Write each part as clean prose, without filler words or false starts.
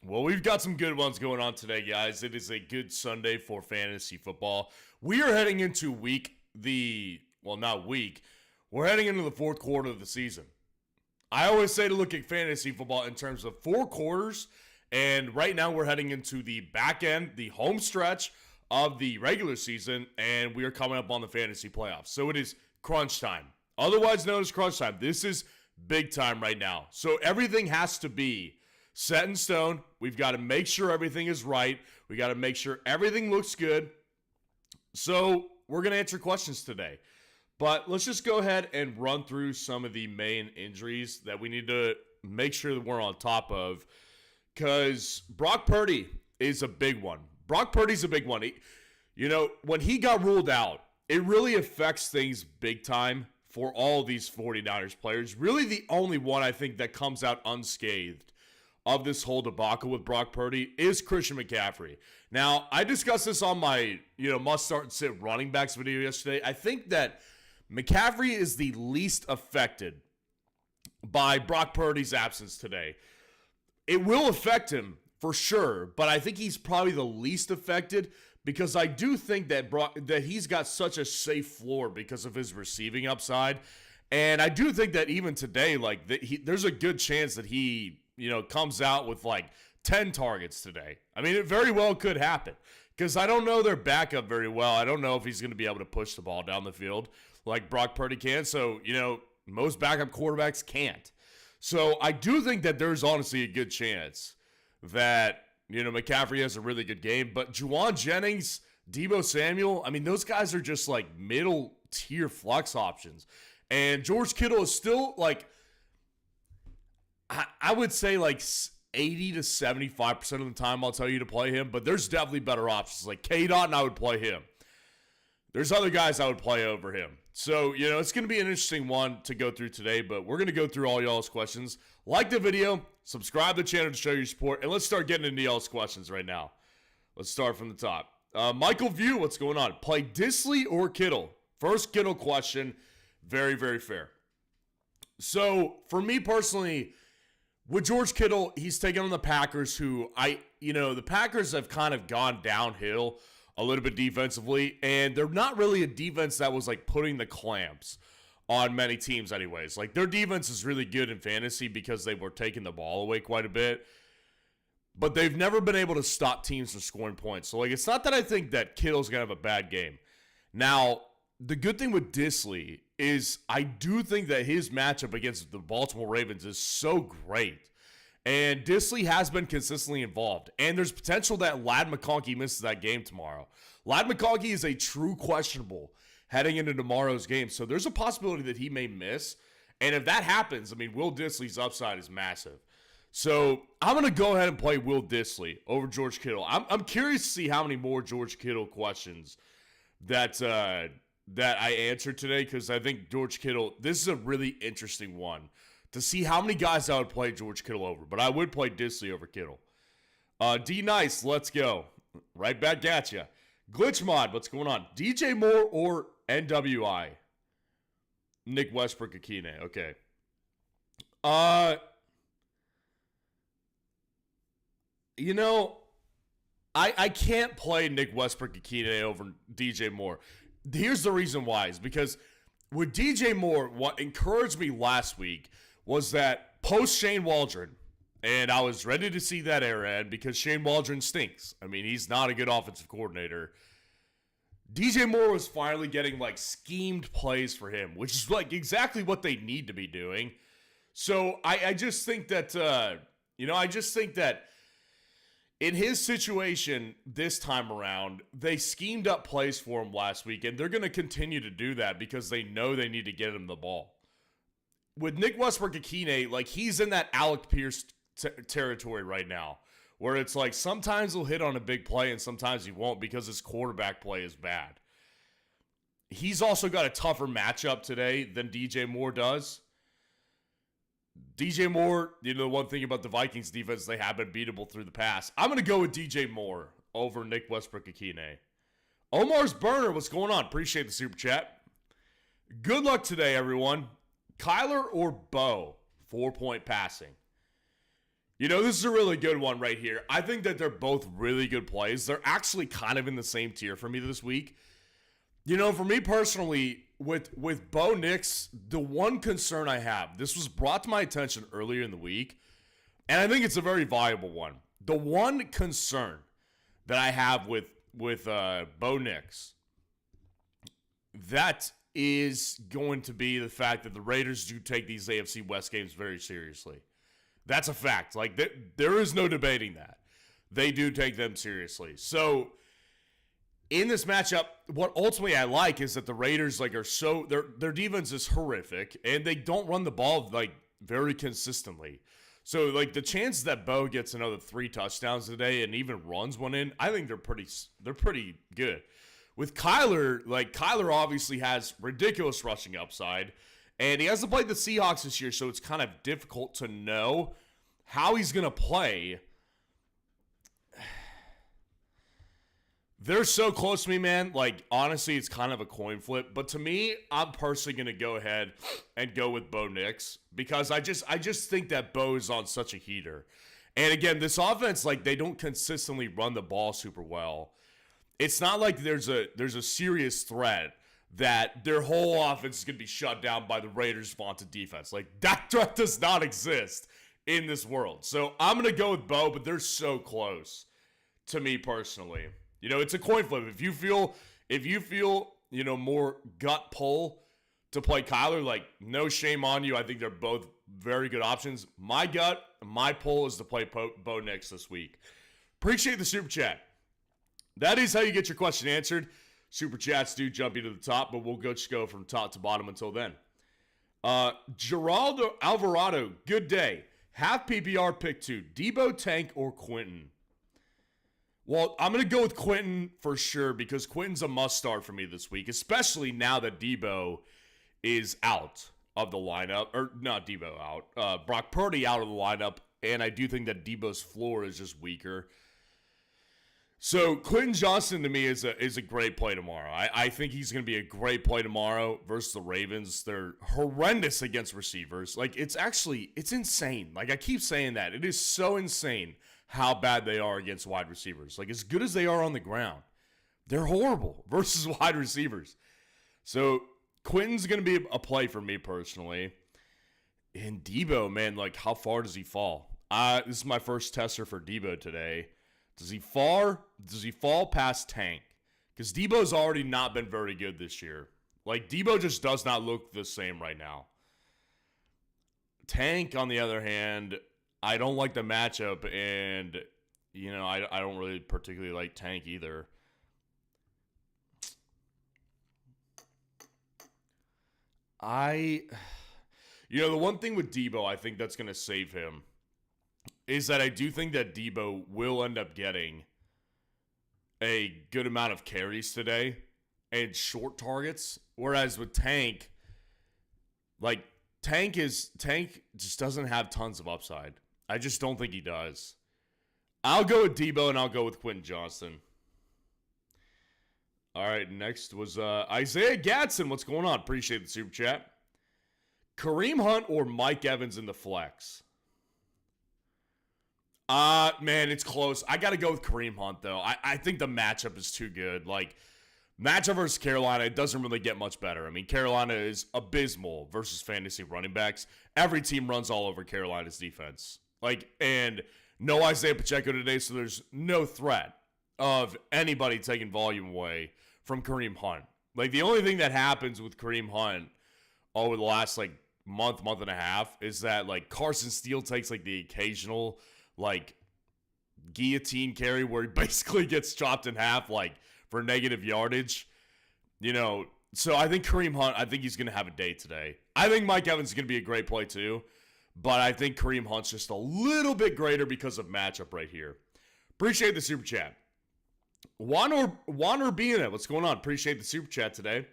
Well, we've got some good ones going on today, guys. It is a good Sunday for fantasy football. We are heading into we're heading into the fourth quarter of the season. I always say to look at fantasy football in terms of 4 quarters, and right now we're heading into the back end, the home stretch of the regular season, and we are coming up on the fantasy playoffs. So it is crunch time, otherwise known as crunch time. This is big time right now. So everything has to be set in stone. We've got to make sure everything is right. We got to make sure everything looks good. So we're going to answer questions today. But let's just go ahead and run through some of the main injuries that we need to make sure that we're on top of. Because Brock Purdy is a big one. Brock Purdy's a big one. When he got ruled out, it really affects things big time for all these 49ers players. Really the only one I think that comes out unscathed of this whole debacle with Brock Purdy is Christian McCaffrey. Now, I discussed this on my, must start and sit running backs video yesterday. I think that McCaffrey is the least affected by Brock Purdy's absence today. It will affect him for sure, but I think he's probably the least affected because I do think that that he's got such a safe floor because of his receiving upside. And I do think that even today, there's a good chance that he comes out with 10 targets today. I mean, it very well could happen because I don't know their backup very well. I don't know if he's going to be able to push the ball down the field like Brock Purdy can. So, most backup quarterbacks can't. So I do think that there's honestly a good chance that, McCaffrey has a really good game. But Jauan, Jennings, Deebo Samuel, I mean, those guys are just middle tier flex options. And George Kittle is still I would say 80 to 75% of the time I'll tell you to play him, but there's definitely better options. Like Cade, Otton, I would play him. There's other guys I would play over him. So, it's going to be an interesting one to go through today, but we're going to go through all y'all's questions. Like the video, subscribe to the channel to show your support, and let's start getting into y'all's questions right now. Let's start from the top. Michael View, what's going on? Play Disley or Kittle? First Kittle question, very, very fair. So, for me personally, with George Kittle, he's taking on the Packers who the Packers have kind of gone downhill a little bit defensively, and they're not really a defense that was putting the clamps on many teams anyways. Their defense is really good in fantasy because they were taking the ball away quite a bit, but they've never been able to stop teams from scoring points. So it's not that I think that Kittle's going to have a bad game. Now, the good thing with Disley is I do think that his matchup against the Baltimore Ravens is so great. And Disley has been consistently involved. And there's potential that Ladd McConkey misses that game tomorrow. Ladd McConkey is a true questionable heading into tomorrow's game. So there's a possibility that he may miss. And if that happens, Will Disley's upside is massive. So I'm going to go ahead and play Will Disley over George Kittle. I'm curious to see how many more George Kittle questions that I answered today, because I think George Kittle, this is a really interesting one to see how many guys I would play George Kittle over. But I would play Disley over Kittle. D Nice, let's go. Right back at you. Glitch Mod, what's going on? DJ Moore or NWI? Nick Westbrook Akine, okay. I can't play Nick Westbrook Akine over DJ Moore. Here's the reason why, is because with DJ Moore, what encouraged me last week was that post Shane Waldron, and I was ready to see that era end because Shane Waldron stinks. He's not a good offensive coordinator. DJ Moore was finally getting schemed plays for him, which is exactly what they need to be doing. So I just think that, in his situation this time around, they schemed up plays for him last week, and they're going to continue to do that because they know they need to get him the ball. With Nick Westbrook Akine, he's in that Alec Pierce territory right now, where it's sometimes he'll hit on a big play and sometimes he won't because his quarterback play is bad. He's also got a tougher matchup today than DJ Moore does. DJ Moore, the one thing about the Vikings defense, they have been beatable through the pass. I'm going to go with DJ Moore over Nick Westbrook Akine. Omar's Burner, what's going on? Appreciate the super chat. Good luck today, everyone. Kyler or Bo, 4-point passing. This is a really good one right here. I think that they're both really good plays. They're actually kind of in the same tier for me this week. For me personally, with Bo Nix, the one concern I have, this was brought to my attention earlier in the week, and I think it's a very viable one. The one concern that I have with Bo Nix, that is going to be the fact that the Raiders do take these AFC West games very seriously. That's a fact. Like, there is no debating that. They do take them seriously. So, in this matchup, what ultimately I like is that the Raiders, are so, their defense is horrific, and they don't run the ball, very consistently. So, the chance that Bo gets another 3 touchdowns today and even runs one in, I think they're pretty good. With Kyler, Kyler obviously has ridiculous rushing upside, and he hasn't played the Seahawks this year, so it's kind of difficult to know how he's going to play. They're so close to me, man. Honestly, it's kind of a coin flip. But to me, I'm personally going to go ahead and go with Bo Nix because I just think that Bo is on such a heater. And again, this offense, they don't consistently run the ball super well. It's not like there's a serious threat that their whole offense is going to be shut down by the Raiders' vaunted defense. That threat does not exist in this world. So I'm going to go with Bo, but they're so close to me personally. It's a coin flip. If you feel, more gut pull to play Kyler, no shame on you. I think they're both very good options. My gut, my pull is to play Bo Nix this week. Appreciate the super chat. That is how you get your question answered. Super chats do jump you to the top, but we'll just go from top to bottom until then. Geraldo Alvarado, good day. Half PPR pick 2, Debo, Tank, or Quentin? Well, I'm going to go with Quentin for sure because Quentin's a must start for me this week, especially now that Debo is out of the lineup. Or not Debo out. Brock Purdy out of the lineup, and I do think that Debo's floor is just weaker. So Quentin Johnston to me is a great play tomorrow. I think he's going to be a great play tomorrow versus the Ravens. They're horrendous against receivers. It's insane. I keep saying that. It is so insane how bad they are against wide receivers. As good as they are on the ground, they're horrible versus wide receivers. So Quentin's going to be a play for me personally. And Debo, man, how far does he fall? This is my first tester for Debo today. Does he fall past Tank? Because Debo's already not been very good this year. Debo just does not look the same right now. Tank, on the other hand, I don't like the matchup, and, I don't really particularly like Tank either. The one thing with Debo, I think that's going to save him is that I do think that Debo will end up getting a good amount of carries today and short targets. Whereas with Tank, Tank just doesn't have tons of upside. I just don't think he does. I'll go with Debo and I'll go with Quentin Johnston. All right, next was Isaiah Gadsden. What's going on? Appreciate the super chat. Kareem Hunt or Mike Evans in the flex? Man, it's close. I got to go with Kareem Hunt, though. I think the matchup is too good. Matchup versus Carolina, it doesn't really get much better. I mean, Carolina is abysmal versus fantasy running backs. Every team runs all over Carolina's defense. And no Isaiah Pacheco today, so there's no threat of anybody taking volume away from Kareem Hunt. The only thing that happens with Kareem Hunt over the last, month and a half is that, Carson Steele takes, the occasional guillotine carry where he basically gets chopped in half for negative yardage. So I think Kareem Hunt, I think he's going to have a day today. I think Mike Evans is going to be a great play too, but I think Kareem Hunt's just a little bit greater because of matchup right here. Appreciate the super chat. Juan Urbina, what's going on? Appreciate the super chat today.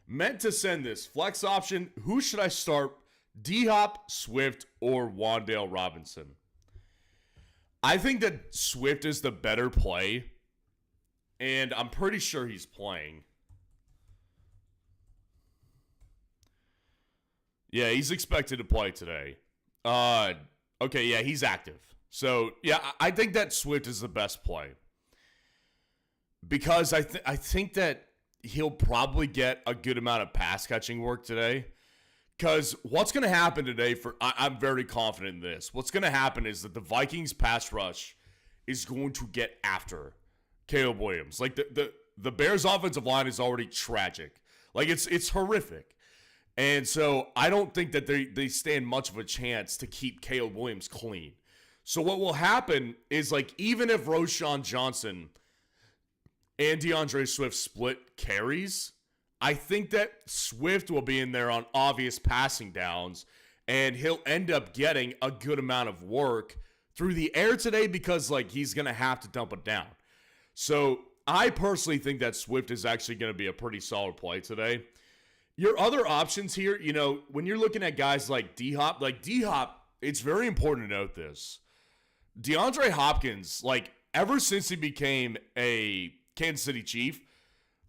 Meant to send this. Flex option, who should I start? DeHop, Swift, or Wan'Dale Robinson? I think that Swift is the better play, and I'm pretty sure he's playing. Yeah, he's expected to play today. Okay, yeah, he's active. So, yeah, I think that Swift is the best play. Because I think that he'll probably get a good amount of pass catching work today. Because what's going to happen today, I'm very confident in this. What's going to happen is that the Vikings pass rush is going to get after Caleb Williams. Like, the Bears offensive line is already tragic. Like, it's horrific. And so I don't think that they stand much of a chance to keep Caleb Williams clean. So what will happen is, like, even if Roshan Johnson and DeAndre Swift split carries, I think that Swift will be in there on obvious passing downs, and he'll end up getting a good amount of work through the air today because, like, he's going to have to dump it down. So I personally think that Swift is actually going to be a pretty solid play today. Your other options here, you know, when you're looking at guys like DeHop, it's very important to note this. DeAndre Hopkins, like, ever since he became a Kansas City Chief,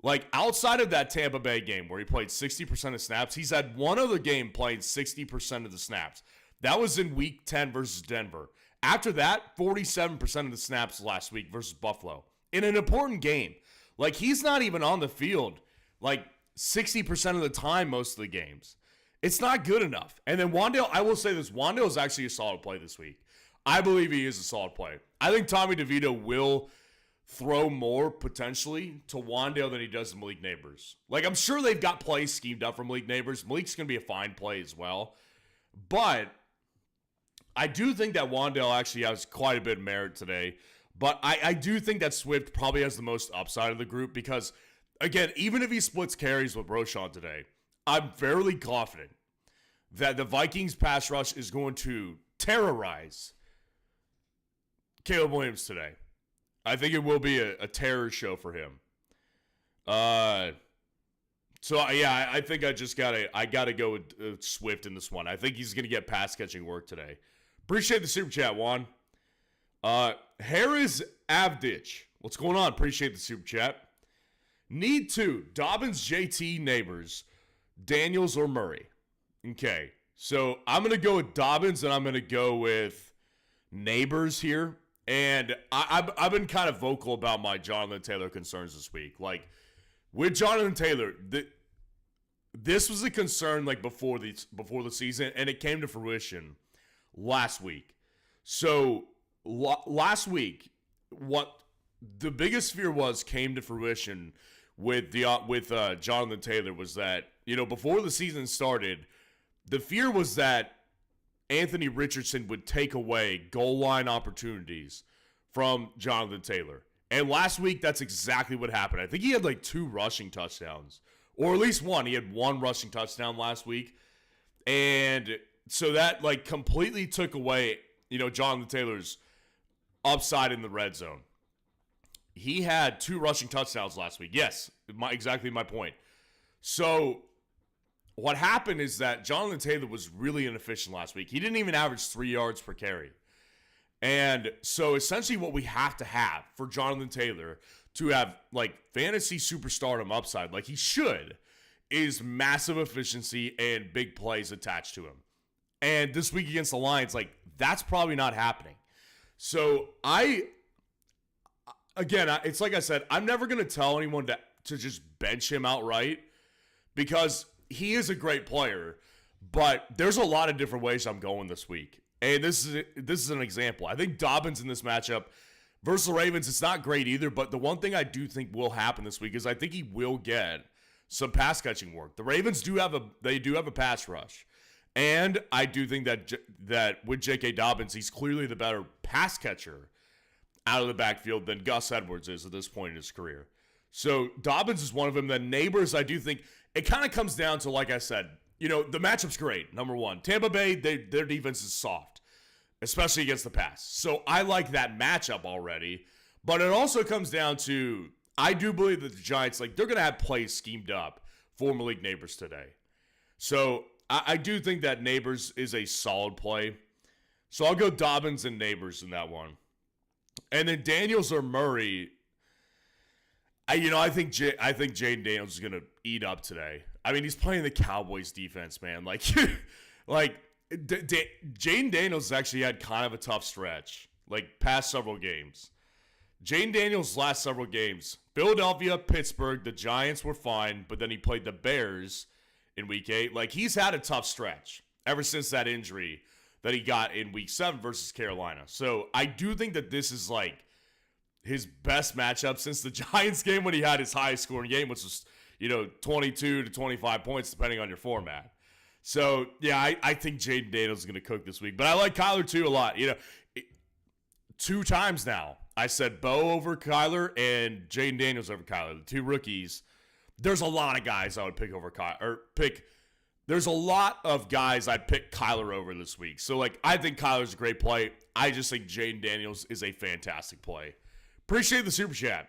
like, outside of that Tampa Bay game where he played 60% of snaps, he's had one other game playing 60% of the snaps. That was in Week 10 versus Denver. After that, 47% of the snaps last week versus Buffalo. In an important game. Like, he's not even on the field, like, 60% of the time most of the games. It's not good enough. And then Wan'Dale, I will say this, Wan'Dale is actually a solid play this week. I believe he is a solid play. I think Tommy DeVito will throw more, potentially, to Wan'Dale than he does to Malik Neighbors. Like, I'm sure they've got plays schemed up for Malik Neighbors. Malik's going to be a fine play as well. But I do think that Wan'Dale actually has quite a bit of merit today. But I do think that Swift probably has the most upside of the group because, again, even if he splits carries with Roshan today, I'm fairly confident that the Vikings pass rush is going to terrorize Caleb Williams today. I think it will be a terror show for him. I think I gotta go with Swift in this one. I think he's gonna get pass catching work today. Appreciate the super chat, Juan. Harris Avdich, what's going on? Appreciate the super chat. Need to Dobbins, JT, Neighbors, Daniels, or Murray. Okay, so I'm gonna go with Dobbins and I'm gonna go with Neighbors here. And I've been kind of vocal about my Jonathan Taylor concerns this week. Like, with Jonathan Taylor, this was a concern like before the season, and it came to fruition last week. So last week, what the biggest fear came to fruition with Jonathan Taylor was that, you know, before the season started, the fear was that Anthony Richardson would take away goal line opportunities from Jonathan Taylor. And last week, that's exactly what happened. I think he had like 2 rushing touchdowns, or at least one. He had 1 rushing touchdown last week. And so that like completely took away, you know, Jonathan Taylor's upside in the red zone. He had 2 rushing touchdowns last week. Yes, exactly my point. So what happened is that Jonathan Taylor was really inefficient last week. He didn't even average 3 yards per carry. And so essentially what we have to have for Jonathan Taylor to have like fantasy superstardom upside, like he should, is massive efficiency and big plays attached to him. And this week against the Lions, like that's probably not happening. So it's like I said, I'm never going to tell anyone to just bench him outright because he is a great player, but there's a lot of different ways I'm going this week. And this is an example. I think Dobbins in this matchup versus the Ravens, it's not great either, but the one thing I do think will happen this week is I think he will get some pass catching work. The Ravens do have a pass rush. And I do think that with J.K. Dobbins, he's clearly the better pass catcher out of the backfield than Gus Edwards is at this point in his career. So Dobbins is one of them. The Neighbors, I do think it kind of comes down to, like I said, you know, the matchup's great, number one. Tampa Bay, their defense is soft, especially against the pass. So I like that matchup already. But it also comes down to, I do believe that the Giants, like, they're going to have plays schemed up for Malik Neighbors today. So I do think that Neighbors is a solid play. So I'll go Dobbins and Neighbors in that one. And then Daniels or Murray, I think Jaden Daniels is going to eat up today. I mean, he's playing the Cowboys defense, man. Like Jaden Daniels actually had kind of a tough stretch like past several games. Jayden Daniels' last several games, Philadelphia, Pittsburgh, the Giants were fine, but then he played the Bears in Week 8. Like, he's had a tough stretch ever since that injury that he got in Week 7 versus Carolina. So I do think that this is like his best matchup since the Giants game when he had his highest scoring game, which was, 22 to 25 points depending on your format. So, yeah, I think Jayden Daniels is going to cook this week. But I like Kyler, too, a lot. 2 times now, I said Bo over Kyler and Jayden Daniels over Kyler, the 2 rookies. There's a lot of guys I would pick over Kyler. There's a lot of guys I'd pick Kyler over this week. So, I think Kyler's a great play. I just think Jayden Daniels is a fantastic play. Appreciate the super chat.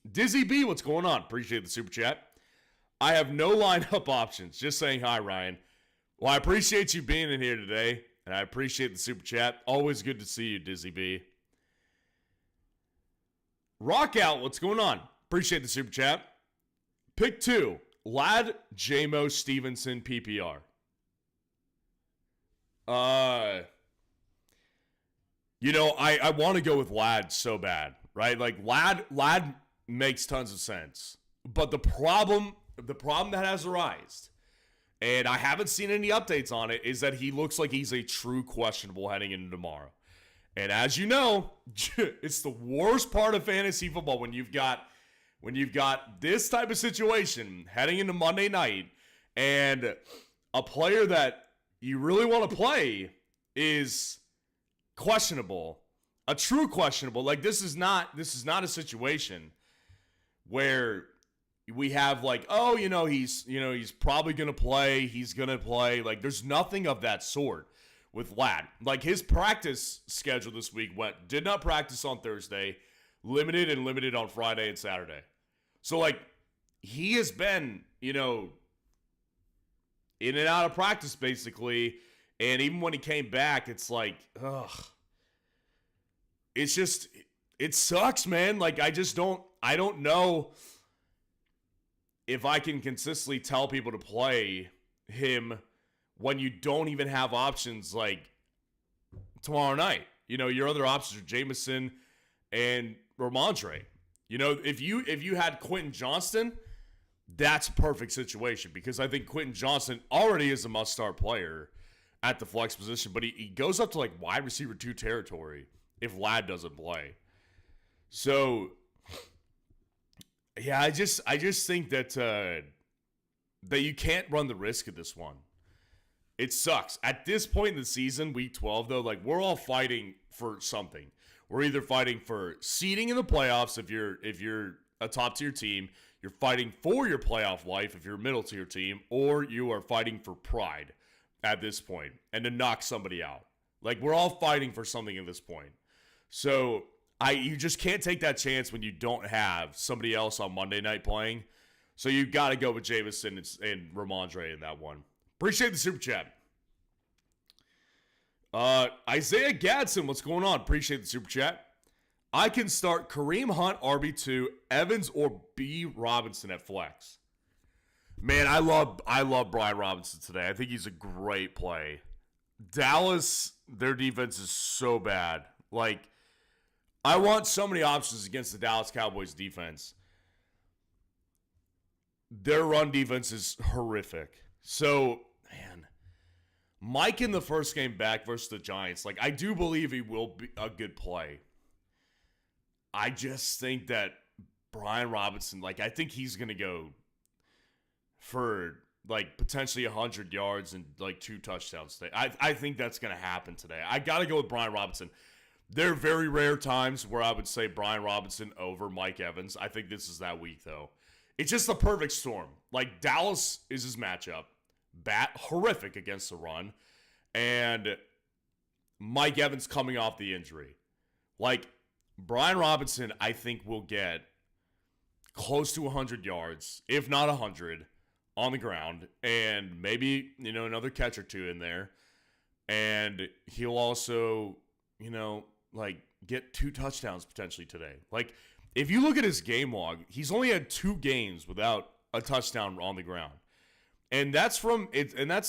Dizzy B, what's going on? Appreciate the super chat. I have no lineup options. Just saying hi, Ryan. Well, I appreciate you being in here today, and I appreciate the super chat. Always good to see you, Dizzy B. Rock out, what's going on? Appreciate the super chat. Pick 2, Lad, Jamo, Stevenson, PPR. I want to go with Lad so bad, right? Like, Lad makes tons of sense. But the problem that has arisen, and I haven't seen any updates on it, is that he looks like he's a true questionable heading into tomorrow. And as you know, it's the worst part of fantasy football when you've got this type of situation heading into Monday night and a player that you really want to play is questionable, a true questionable. Like, this is not a situation where we have he's probably going to play, he's going to play. Like, there's nothing of that sort with Lad. Like, his practice schedule this week did not practice on Thursday, limited on Friday and Saturday. So, he has been, in and out of practice, basically. And even when he came back, it's like, ugh. It's just, it sucks, man. Like, I don't know if I can consistently tell people to play him when you don't even have options like tomorrow night. Your other options are Jameson and Ramondre. If you had Quentin Johnston, that's a perfect situation because I think Quentin Johnston already is a must-start player at the flex position, but he goes up to wide receiver 2 territory if Lad doesn't play. So, yeah, I just think that you can't run the risk of this one. It sucks. At this point in the season, week 12, though, we're all fighting for something. We're either fighting for seeding in the playoffs if you're a top-tier team, you're fighting for your playoff life if you're a middle-tier team, or you are fighting for pride at this point and to knock somebody out. We're all fighting for something at this point. So, you just can't take that chance when you don't have somebody else on Monday night playing. So, you got to go with Jameson and Ramondre in that one. Appreciate the super chat. Isaiah Gadsden, what's going on? Appreciate the super chat. I can start Kareem Hunt, RB2, Evans, or B. Robinson at flex. Man, I love Brian Robinson today. I think he's a great play. Dallas, their defense is so bad. I want so many options against the Dallas Cowboys defense. Their run defense is horrific. So, man, Mike in the first game back versus the Giants, I do believe he will be a good play. I just think that Brian Robinson, I think he's going to go for, potentially 100 yards and, 2 touchdowns today. I think that's going to happen today. I got to go with Brian Robinson. There are very rare times where I would say Brian Robinson over Mike Evans. I think this is that week, though. It's just the perfect storm. Dallas is his matchup. Horrific against the run. And Mike Evans coming off the injury. Brian Robinson, I think, will get close to 100 yards, if not 100, on the ground. And maybe, another catch or 2 in there. And he'll also, get 2 touchdowns potentially today. If you look at his game log, he's only had 2 games without a touchdown on the ground. And that's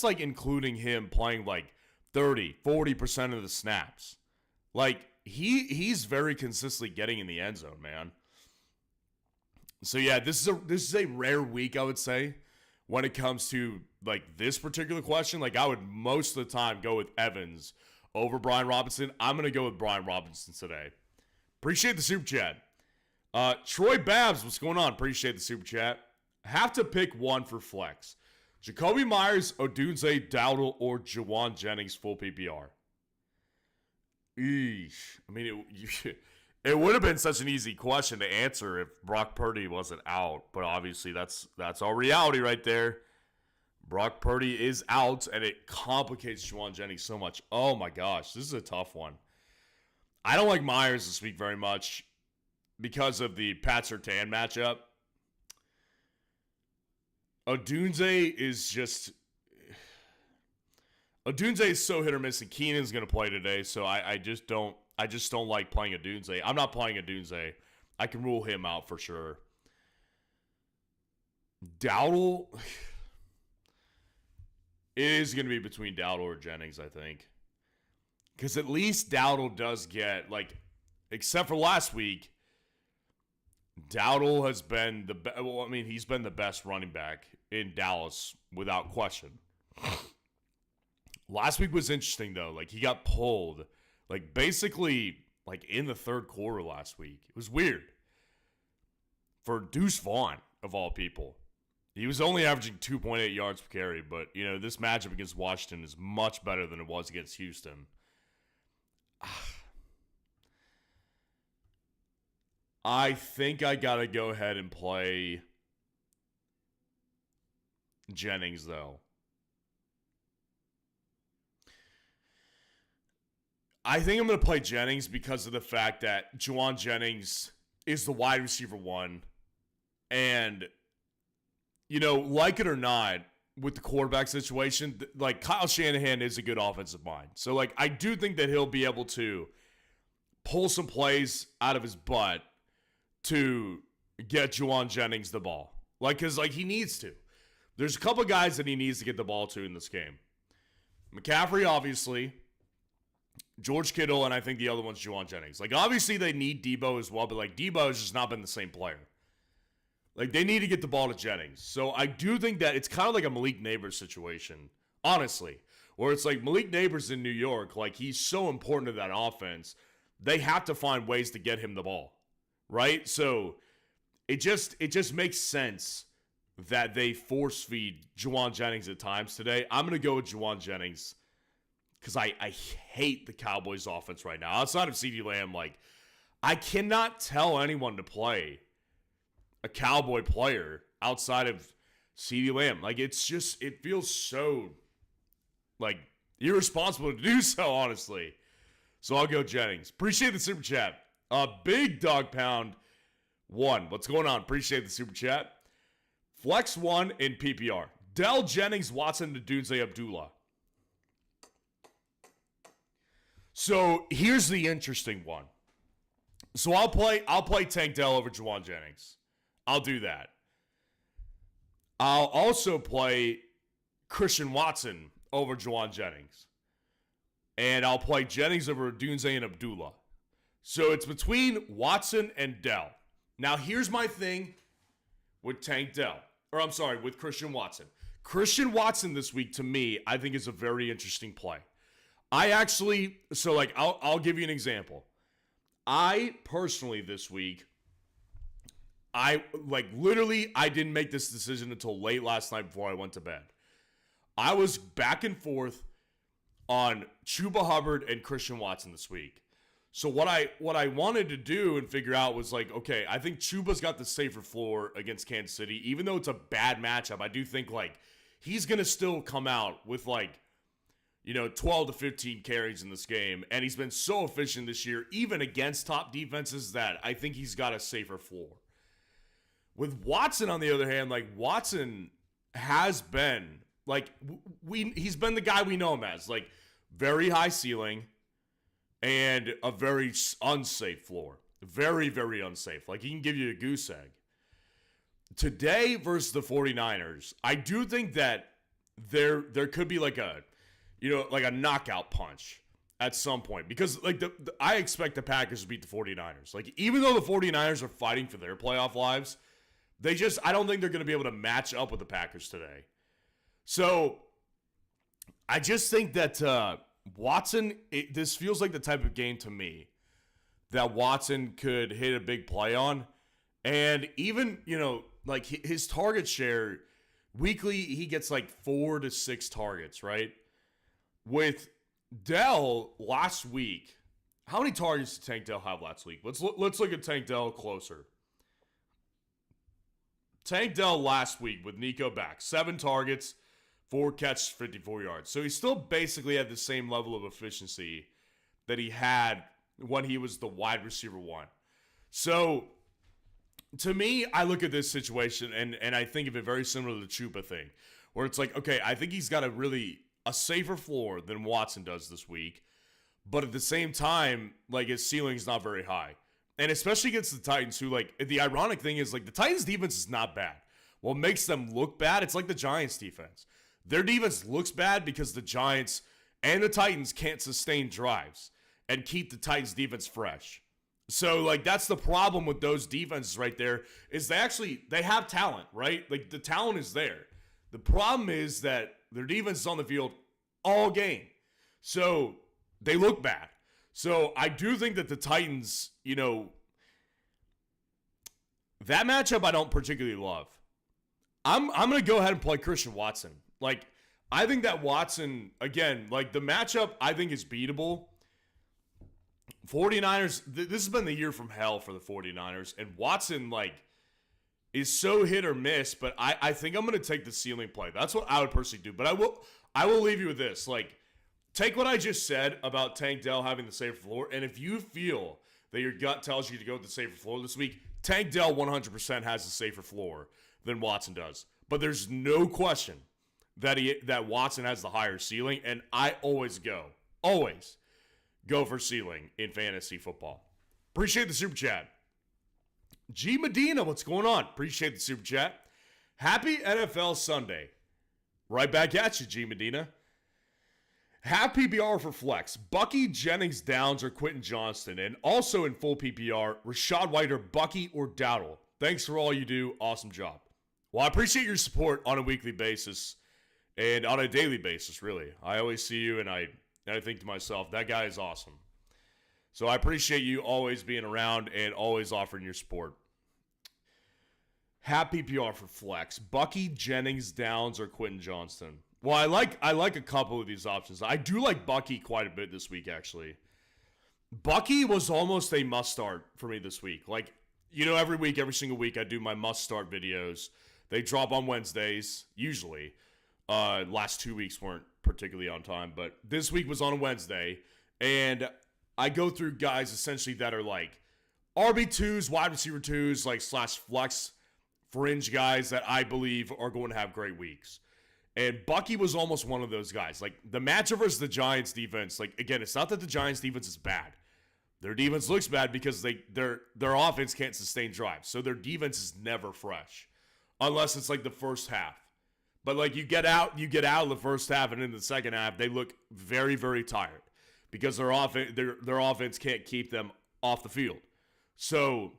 including him playing 30, 40% of the snaps. he's very consistently getting in the end zone, man. So yeah, this is a rare week, I would say, when it comes to like this particular question. Like I would most of the time go with Evans over Brian Robinson. I'm gonna go with Brian Robinson today. Appreciate the super chat. Troy Babs, what's going on? Appreciate the super chat. Have to pick one for flex. Jacoby Myers, Odunze, Dowdle, or Jauan Jennings full PPR. Eesh. I mean, it would have been such an easy question to answer if Brock Purdy wasn't out, but obviously that's our reality right there. Brock Purdy is out, and it complicates Jauan Jennings so much. Oh my gosh, this is a tough one. I don't like Myers this week very much because of the Pat Surtain matchup. Odunze is so hit or miss, and Keenan's going to play today, so I just don't like playing Odunze. I'm not playing Odunze. I can rule him out for sure. Dowdle, it is going to be between Dowdle or Jennings, I think. Because at least Dowdle does get, like, except for last week, Dowdle has been he's been the best running back in Dallas without question. Last week was interesting, though. Like, he got pulled, like, basically, like, in the third quarter last week. It was weird. For Deuce Vaughn, of all people. He was only averaging 2.8 yards per carry, but, you know, this matchup against Washington is much better than it was against Houston. I think I got to go ahead and play Jennings, though. I think I'm going to play Jennings because of the fact that Jauan Jennings is the wide receiver one. And, you know, like it or not, with the quarterback situation, like Kyle Shanahan is a good offensive mind. So, like, I do think that he'll be able to pull some plays out of his butt to get Jauan Jennings the ball. Like, because, like, he needs to. There's a couple guys that he needs to get the ball to in this game. McCaffrey, obviously. George Kittle, and I think the other one's Jauan Jennings. Like, obviously they need Debo as well, but, like, Debo has just not been the same player. Like, they need to get the ball to Jennings. So I do think that it's kind of like a Malik Neighbors situation, honestly, where it's like Malik Neighbors in New York, like, he's so important to that offense, they have to find ways to get him the ball. Right? So it just makes sense that they force feed Jauan Jennings at times today. I'm going to go with Jauan Jennings because I hate the Cowboys offense right now. Outside of CeeDee Lamb, like, I cannot tell anyone to play a Cowboy player outside of CeeDee Lamb. Like, it's just, it feels so, like, irresponsible to do so, honestly. So I'll go Jennings. Appreciate the super chat. Big Dog Pound 1. What's going on? Appreciate the super chat. Flex 1 in PPR. Dell, Jennings, Watson, Odunze, Abdullah. So here's the interesting one. So I'll play Tank Dell over Jauan Jennings. I'll do that. I'll also play Christian Watson over Jauan Jennings. And I'll play Jennings over Odunze and Abdullah. So it's between Watson and Dell. Now, here's my thing with Tank Dell. Or, I'm sorry, with Christian Watson. Christian Watson this week, to me, I think is a very interesting play. I'll give you an example. I personally this week, I didn't make this decision until late last night before I went to bed. I was back and forth on Chuba Hubbard and Christian Watson this week. So what I wanted to do and figure out was like, okay, I think Chuba's got the safer floor against Kansas City. Even though it's a bad matchup, I do think like he's going to still come out with like, 12 to 15 carries in this game. And he's been so efficient this year, even against top defenses, that I think he's got a safer floor. With Watson, on the other hand, like Watson has been like, he's been the guy we know him as, like very high ceiling, and a very unsafe floor. Very, very unsafe. Like, he can give you a goose egg. Today versus the 49ers, I do think that there could be like a knockout punch at some point because like I expect the Packers to beat the 49ers. Like even though the 49ers are fighting for their playoff lives, I don't think they're going to be able to match up with the Packers today. So I just think that Watson, this feels like the type of game to me that Watson could hit a big play on. And even, like his target share, weekly, he gets like 4 to 6 targets, right? With Dell last week, how many targets did Tank Dell have last week? Let's look at Tank Dell closer. Tank Dell last week with Nico back, 7 targets, 4 catches, 54 yards. So he still basically had the same level of efficiency that he had when he was the wide receiver 1. So to me, I look at this situation and I think of it very similar to the Chupa thing, where it's like, okay, I think he's got a safer floor than Watson does this week, but at the same time, like his ceiling's not very high. And especially against the Titans, who, like, the ironic thing is, like, the Titans' defense is not bad. What makes them look bad, it's like the Giants' defense. Their defense looks bad because the Giants and the Titans can't sustain drives and keep the Titans' defense fresh. So, like, that's the problem with those defenses right there, is they have talent, right? Like, the talent is there. The problem is that their defense is on the field all game. So, they look bad. So, I do think that the Titans, that matchup I don't particularly love. I'm going to go ahead and play Christian Watson. Like, I think that Watson, again, like, the matchup I think is beatable. 49ers, this has been the year from hell for the 49ers. And Watson, like, is so hit or miss, but I think I'm going to take the ceiling play. That's what I would personally do. But I will leave you with this. Like, take what I just said about Tank Dell having the safer floor, and if you feel that your gut tells you to go with the safer floor this week, Tank Dell 100% has a safer floor than Watson does. But there's no question that Watson has the higher ceiling, and I always go for ceiling in fantasy football. Appreciate the super chat. G Medina, what's going on? Appreciate the super chat. Happy NFL Sunday. Right back at you, G Medina. Have PPR for flex. Bucky, Jennings, Downs, or Quentin Johnston. And also in full PPR, Rachaad White or Bucky or Dowdle. Thanks for all you do. Awesome job. Well, I appreciate your support on a weekly basis and on a daily basis, really. I always see you and I think to myself, that guy is awesome. So I appreciate you always being around and always offering your support. Have PPR for flex. Bucky, Jennings, Downs, or Quentin Johnston. Well, I like a couple of these options. I do like Bucky quite a bit this week, actually. Bucky was almost a must-start for me this week. Like, every week, every single week, I do my must-start videos. They drop on Wednesdays, usually. Last 2 weeks weren't particularly on time, but this week was on a Wednesday. And I go through guys, essentially, that are like RB2s, wide receiver 2s, like / flex fringe guys that I believe are going to have great weeks. And Bucky was almost one of those guys. Like, the matchup versus the Giants defense, like, again, it's not that the Giants defense is bad. Their defense looks bad because their offense can't sustain drives. So their defense is never fresh. Unless it's like the first half. But like you get out of the first half and in the second half, they look very, very tired. Because their offense can't keep them off the field. So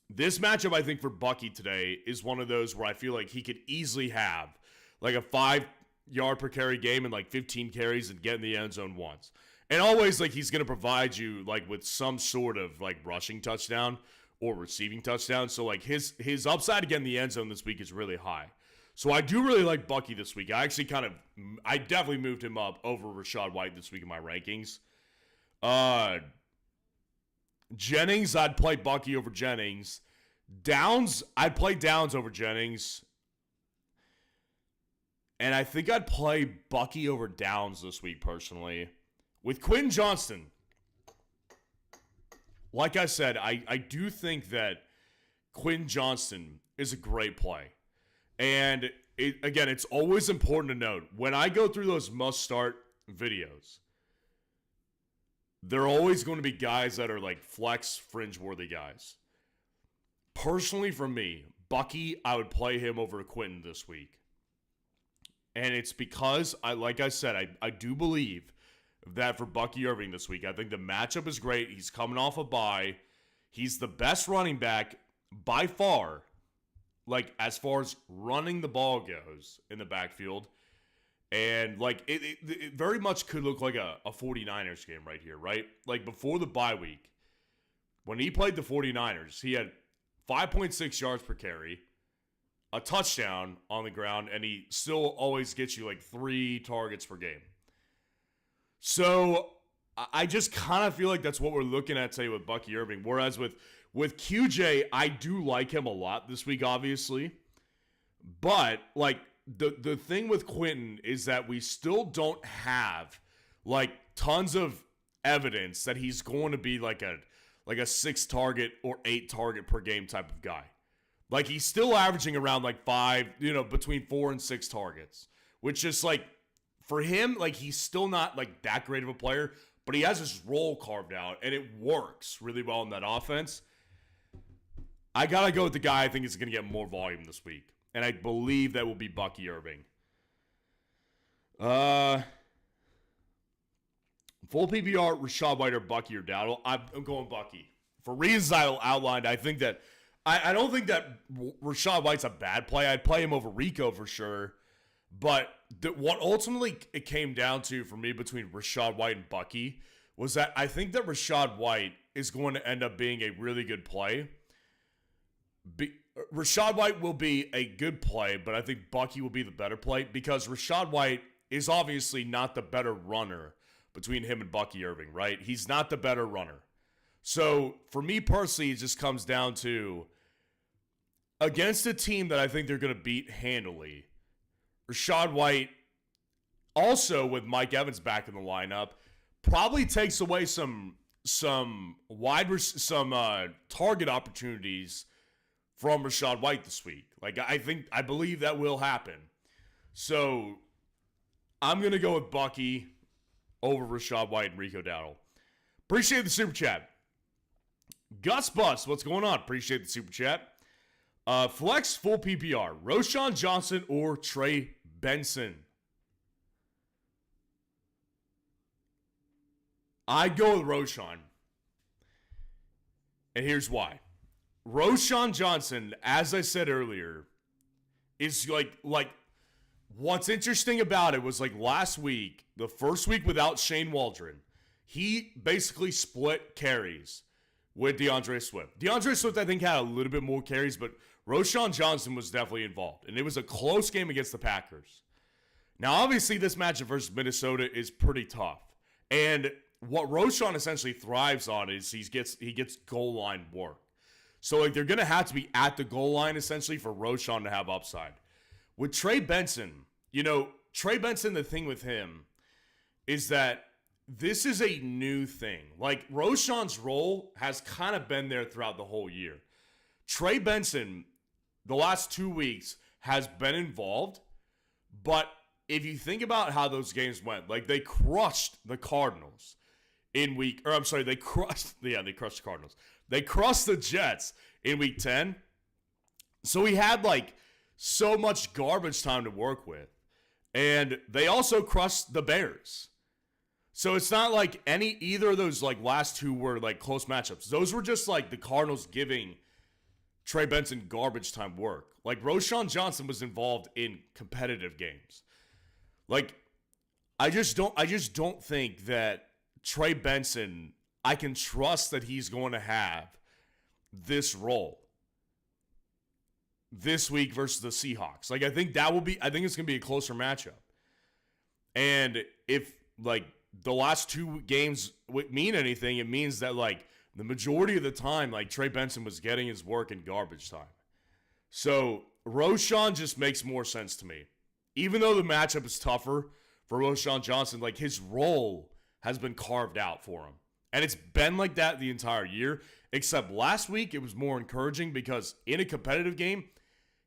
this matchup, I think, for Bucky today is one of those where I feel like he could easily have like a 5-yard per carry game and like 15 carries and get in the end zone once. And always like he's going to provide you like with some sort of like rushing touchdown or receiving touchdown. So like his upside to get in the end zone this week is really high. So I do really like Bucky this week. I definitely moved him up over Rachaad White this week in my rankings. Jennings, I'd play Bucky over Jennings. Downs, I'd play Downs over Jennings. And I think I'd play Bucky over Downs this week, personally. With Quentin Johnston, like I said, I do think that Quentin Johnston is a great play. And, again, it's always important to note, when I go through those must-start videos, there are always going to be guys that are like flex, fringe-worthy guys. Personally, for me, Bucky, I would play him over Quentin this week. And it's because, like I said, I do believe that for Bucky Irving this week. I think the matchup is great. He's coming off a bye. He's the best running back by far, like as far as running the ball goes in the backfield. And like it very much could look like a 49ers game right here, right? Like before the bye week, when he played the 49ers, he had 5.6 yards per carry, a touchdown on the ground, and he still always gets you like 3 targets per game. So I just kind of feel like that's what we're looking at today with Bucky Irving. Whereas with QJ, I do like him a lot this week, obviously. But like the thing with Quentin is that we still don't have like tons of evidence that he's going to be like a 6 target or 8 target per game type of guy. Like he's still averaging around like 5, between 4 and 6 targets, which is like for him, like he's still not like that great of a player, but he has his role carved out and it works really well in that offense. I got to go with the guy I think is going to get more volume this week, and I believe that will be Bucky Irving. Full PPR, Rachaad White or Bucky or Dowdle. I'm going Bucky. For reasons I outlined, I think that I don't think that Rachaad White's a bad play. I'd play him over Rico for sure. But what ultimately it came down to for me between Rachaad White and Bucky was that I think that Rachaad White is going to end up being a really good play. Rachaad White will be a good play, but I think Bucky will be the better play because Rachaad White is obviously not the better runner between him and Bucky Irving, right? He's not the better runner. So for me personally, it just comes down to against a team that I think they're going to beat handily, Rachaad White, also with Mike Evans back in the lineup, probably takes away some target opportunities from Rachaad White this week. Like I believe that will happen. So I'm gonna go with Bucky over Rachaad White and Rico Dowdle. Appreciate the super chat. Gus Bus, what's going on? Appreciate the super chat. Flex full PPR, Roshan Johnson or Trey Benson. I go with Roshan. And here's why. Roshan Johnson, as I said earlier, is like what's interesting about it was like last week, the first week without Shane Waldron, he basically split carries with DeAndre Swift. DeAndre Swift, I think, had a little bit more carries, but Roshan Johnson was definitely involved. And it was a close game against the Packers. Now, obviously, this matchup versus Minnesota is pretty tough. And what Roshan essentially thrives on is he gets goal line work. So, like, they're going to have to be at the goal line, essentially, for Roshan to have upside. With Trey Benson, the thing with him is that this is a new thing. Like, Roshan's role has kind of been there throughout the whole year. Trey Benson, the last 2 weeks, has been involved, but if you think about how those games went, like, they crushed the Cardinals they crushed the Cardinals. They crushed the Jets in week 10. So he had, like, so much garbage time to work with. And they also crushed the Bears. So it's not like either of those, like, last two were, like, close matchups. Those were just, like, the Cardinals giving Trey Benson garbage time work. Like, Roshan Johnson was involved in competitive games. Like, I just don't think that Trey Benson, I can trust that he's going to have this role this week versus the Seahawks. Like, I think it's going to be a closer matchup. And if, like, the last 2 games mean anything, it means that, like, the majority of the time, like, Trey Benson was getting his work in garbage time. So Roshan just makes more sense to me. Even though the matchup is tougher for Roshan Johnson, like, his role has been carved out for him. And it's been like that the entire year, except last week it was more encouraging because in a competitive game,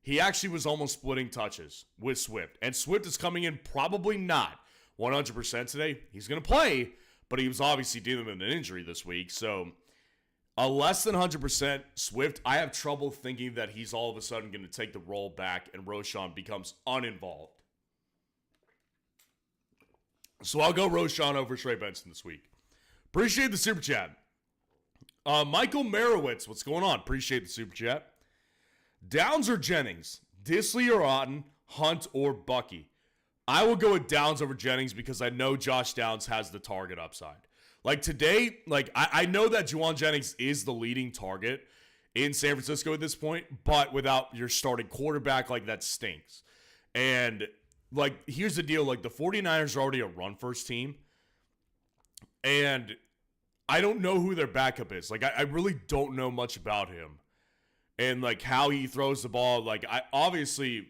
he actually was almost splitting touches with Swift. And Swift is coming in probably not 100% today. He's going to play, but he was obviously dealing with an injury this week. So a less than 100% Swift, I have trouble thinking that he's all of a sudden going to take the role back and Roshan becomes uninvolved. So I'll go Roshan over Trey Benson this week. Appreciate the super chat. Michael Merowitz, what's going on? Appreciate the super chat. Downs or Jennings? Disley or Otton? Hunt or Bucky? I will go with Downs over Jennings because I know Josh Downs has the target upside. Like today, I know that Jauan Jennings is the leading target in San Francisco at this point, but without your starting quarterback, that stinks. And here's the deal, the 49ers are already a run-first team, and I don't know who their backup is. I really don't know much about him and, how he throws the ball. I obviously,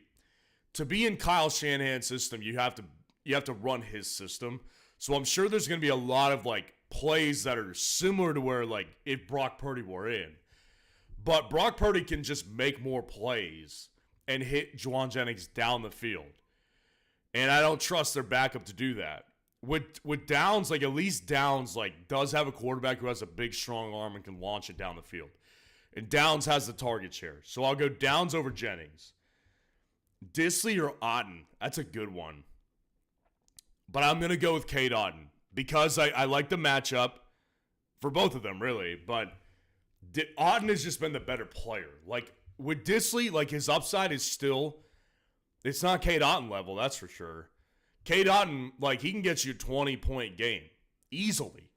to be in Kyle Shanahan's system, you have to run his system. So I'm sure there's going to be a lot of, plays that are similar to where, if Brock Purdy were in. But Brock Purdy can just make more plays and hit Jauan Jennings down the field. And I don't trust their backup to do that. With Downs, at least Downs, does have a quarterback who has a big, strong arm and can launch it down the field. And Downs has the target share. So I'll go Downs over Jennings. Disley or Otton? That's a good one. But I'm going to go with Cade Otton because I like the matchup for both of them, really. But Otton has just been the better player. With Disley, his upside is still, it's not Cade Otton level, that's for sure. Cade Otton, he can get you a 20-point game easily.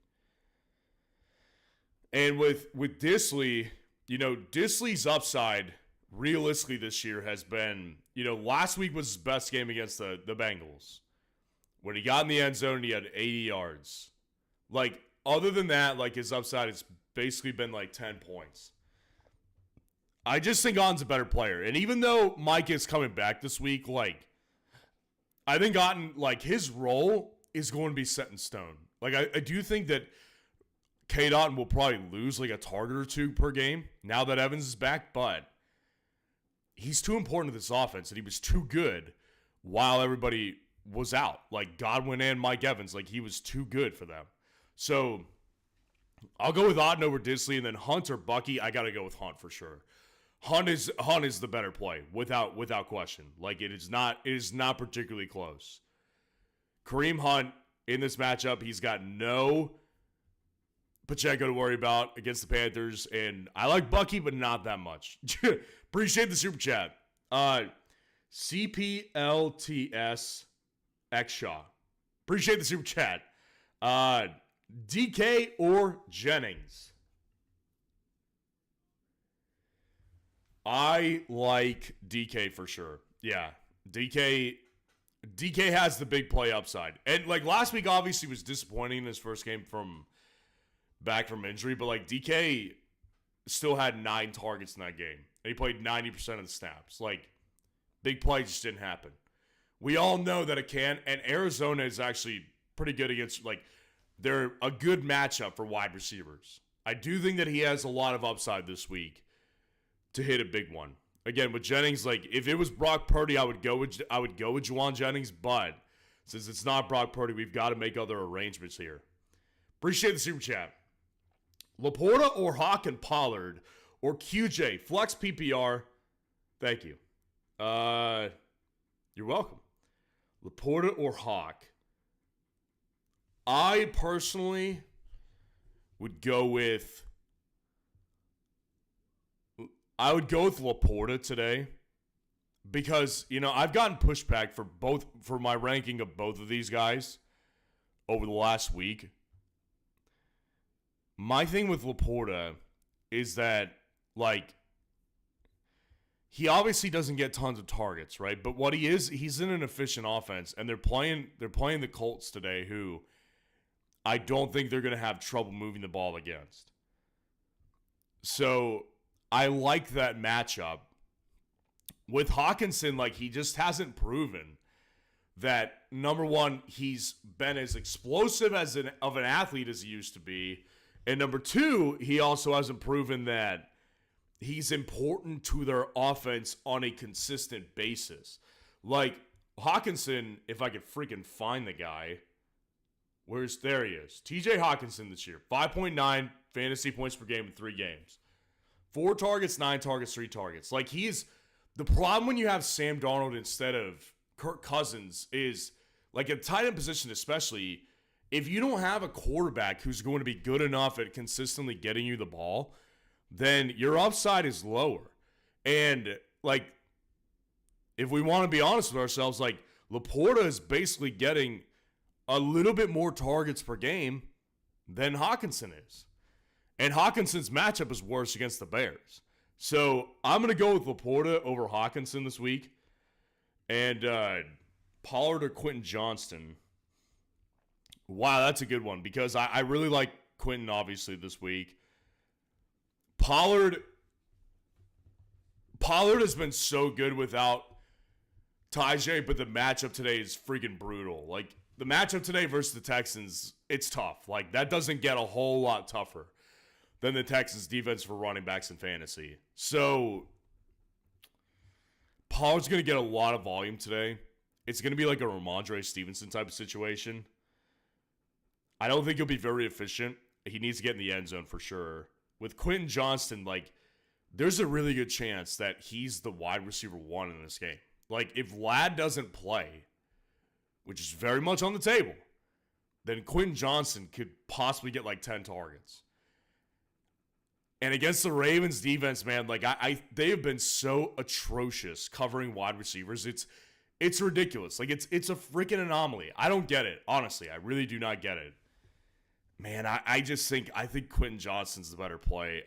And with Disley, Disley's upside realistically this year has been, last week was his best game against the Bengals. When he got in the end zone and he had 80 yards. Other than that, his upside has basically been 10 points. I just think Otton's a better player. And even though Mike is coming back this week, I think Otton, his role is going to be set in stone. I do think that Cade Otton will probably lose a target or two per game now that Evans is back, but he's too important to this offense, and he was too good while everybody was out. Godwin and Mike Evans, he was too good for them. So I'll go with Otton over Disley, and then Hunt or Bucky, I got to go with Hunt for sure. Hunt is the better play without question. It is not particularly close. Kareem Hunt in this matchup, he's got no Pacheco to worry about against the Panthers, and I like Bucky, but not that much. Appreciate the super chat. CPLTS X Shaw. Appreciate the super chat. DK or Jennings? I like DK for sure. Yeah. DK has the big play upside. And last week obviously was disappointing in his first game back from injury, but DK still had 9 targets in that game. And he played 90% of the snaps. Big play just didn't happen. We all know that it can, and Arizona is actually pretty good against, they're a good matchup for wide receivers. I do think that he has a lot of upside this week to hit a big one. Again, with Jennings, if it was Brock Purdy, I would go with Jauan Jennings, but since it's not Brock Purdy, we've got to make other arrangements here. Appreciate the super chat. Laporta or Hawk and Pollard or QJ, flex PPR. Thank you. You're welcome. Laporta or Hawk. I personally would go with Laporta today because, I've gotten pushback for my ranking of both of these guys over the last week. My thing with Laporta is that, he obviously doesn't get tons of targets, right? But what he's in an efficient offense, and they're playing the Colts today, who I don't think they're going to have trouble moving the ball against. So I like that matchup. With Hockenson, he just hasn't proven that, number one, he's been as explosive of an athlete as he used to be. And number two, he also hasn't proven that he's important to their offense on a consistent basis. Hockenson, if I could freaking find the guy, there he is. TJ Hockenson this year, 5.9 fantasy points per game in 3 games. 4 targets, 9 targets, 3 targets. The problem when you have Sam Darnold instead of Kirk Cousins is Like a tight end position especially, if you don't have a quarterback who's going to be good enough at consistently getting you the ball, then your upside is lower. And, like, if we want to be honest with ourselves, like, Laporta is basically getting a little bit more targets per game than Hockenson is. And Hawkinson's matchup is worse against the Bears. So I'm going to go with Laporta over Hockenson this week. And Pollard or Quentin Johnston. Wow, that's a good one because I really like Quentin, obviously, this week. Pollard has been so good without Tajay, but the matchup today is freaking brutal. Like, the matchup today versus the Texans, it's tough. Like, that doesn't get a whole lot tougher than the Texans' defense for running backs in fantasy. So, Pollard's going to get a lot of volume today. It's going to be like a Ramondre Stevenson type of situation. I don't think he'll be very efficient. He needs to get in the end zone for sure. With Quentin Johnston, like, there's a really good chance that he's the wide receiver one in this game. Like, if Ladd doesn't play, which is very much on the table, then Quentin Johnston could possibly get like 10 targets. And against the Ravens defense, man, like they have been so atrocious covering wide receivers. It's ridiculous. Like it's a freaking anomaly. I don't get it. Honestly, I really do not get it. Man, I think Quentin Johnston's the better play.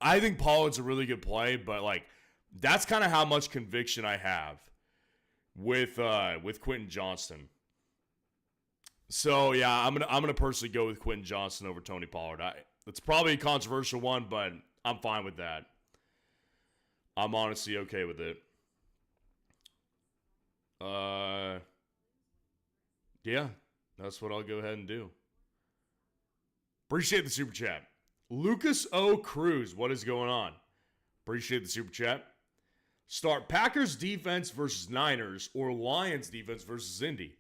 I think Pollard's a really good play, but like that's kind of how much conviction I have with Quentin Johnston. So yeah, I'm gonna personally go with Quentin Johnston over Tony Pollard. It's probably a controversial one, but I'm fine with that. I'm honestly okay with it. Yeah, that's what I'll go ahead and do. Appreciate the super chat. Lucas O. Cruz, what is going on? Appreciate the super chat. Start Packers defense versus Niners or Lions defense versus Indy.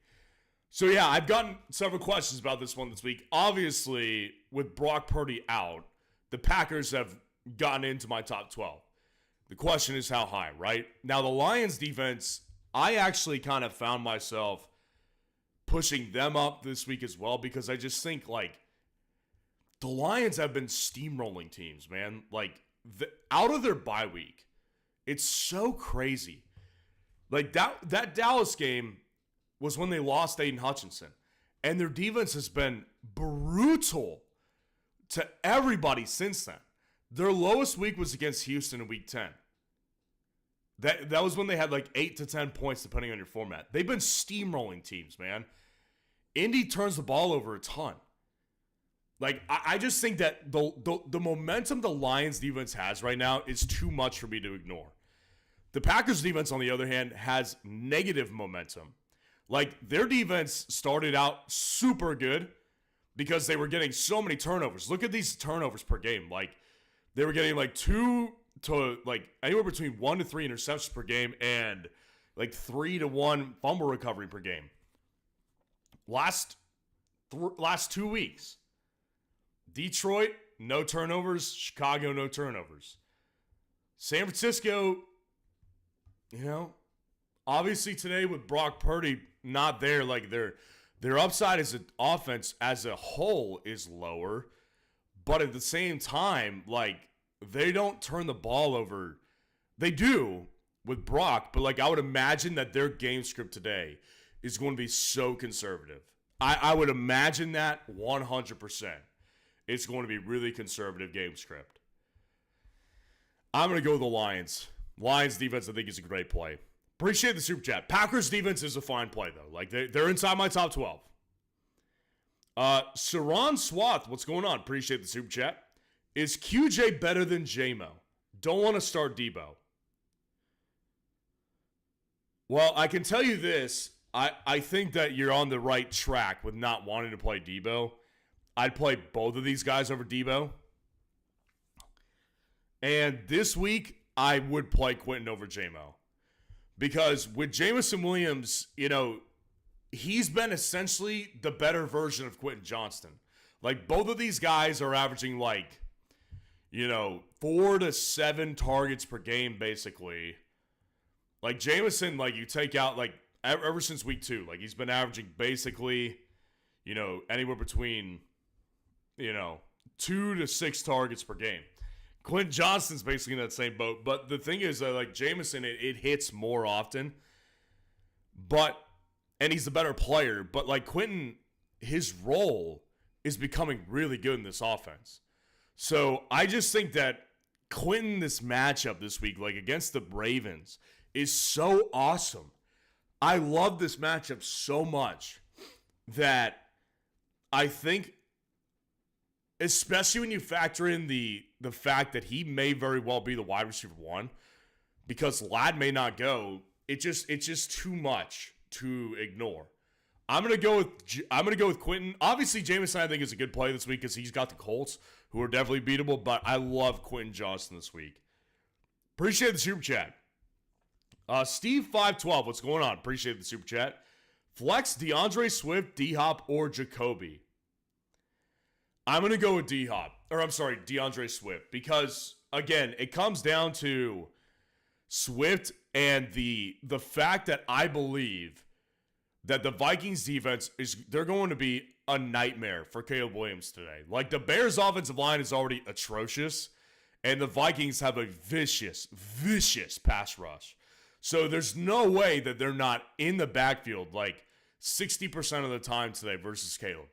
So yeah, I've gotten several questions about this one this week. Obviously, with Brock Purdy out, the Packers have gotten into my top 12. The question is how high, right? Now, the Lions defense, I actually kind of found myself pushing them up this week as well because I just think, like, the Lions have been steamrolling teams, man. Like, out of their bye week, it's so crazy. Like, that Dallas game was when they lost Aiden Hutchinson. And their defense has been brutal to everybody since then. Their lowest week was against Houston in week 10. That was when they had like 8 to 10 points depending on your format. They've been steamrolling teams, man. Indy turns the ball over a ton. Like, I just think that the momentum the Lions defense has right now is too much for me to ignore. The Packers defense, on the other hand, has negative momentum. Like, their defense started out super good because they were getting so many turnovers. Look at these turnovers per game. Like, they were getting like 2 to like anywhere between 1 to 3 interceptions per game and like 3 to 1 fumble recovery per game. Last 2 weeks, Detroit, no turnovers. Chicago, no turnovers. San Francisco, obviously today with Brock Purdy not there, like their upside as an offense as a whole is lower, but at the same time, like, they don't turn the ball over. They do with Brock, but like I would imagine that their game script today is going to be so conservative. I would imagine that 100%. It's going to be really conservative game script. I'm going to go with the Lions. Lions defense, I think, is a great play. Appreciate the super chat. Packers defense is a fine play, though. Like, they're inside my top 12. Saran Swath, what's going on? Appreciate the super chat. Is QJ better than J-Mo? Don't want to start Debo. Well, I can tell you this. I think that you're on the right track with not wanting to play Debo. I'd play both of these guys over Debo. And this week, I would play Quentin over J-Mo. Because with Jameson Williams, he's been essentially the better version of Quentin Johnston. Like, both of these guys are averaging, 4 to 7 targets per game, basically. Like, Jameson, you take out, ever since week 2. Like, he's been averaging basically, anywhere between, 2 to 6 targets per game. Quentin Johnston's basically in that same boat. But the thing is, like, Jameson, it hits more often. And he's the better player. But, like, Quentin, his role is becoming really good in this offense. So I just think that Quentin, this matchup this week, like against the Ravens, is so awesome. I love this matchup so much that I think, especially when you factor in the fact that he may very well be the wide receiver 1, because Ladd may not go, it's just too much to ignore. I'm gonna go with Quentin. Obviously, Jameson I think is a good play this week because he's got the Colts, who are definitely beatable. But I love Quentin Johnston this week. Appreciate the super chat. Steve512, what's going on? Appreciate the super chat. Flex DeAndre Swift, DeHop, or Jacoby. I'm gonna go with DeAndre Swift, because again, it comes down to Swift and the fact that I believe that the Vikings defense they're going to be a nightmare for Caleb Williams today. Like, the Bears offensive line is already atrocious, and the Vikings have a vicious pass rush. So there's no way that they're not in the backfield like 60% of the time today versus Caleb.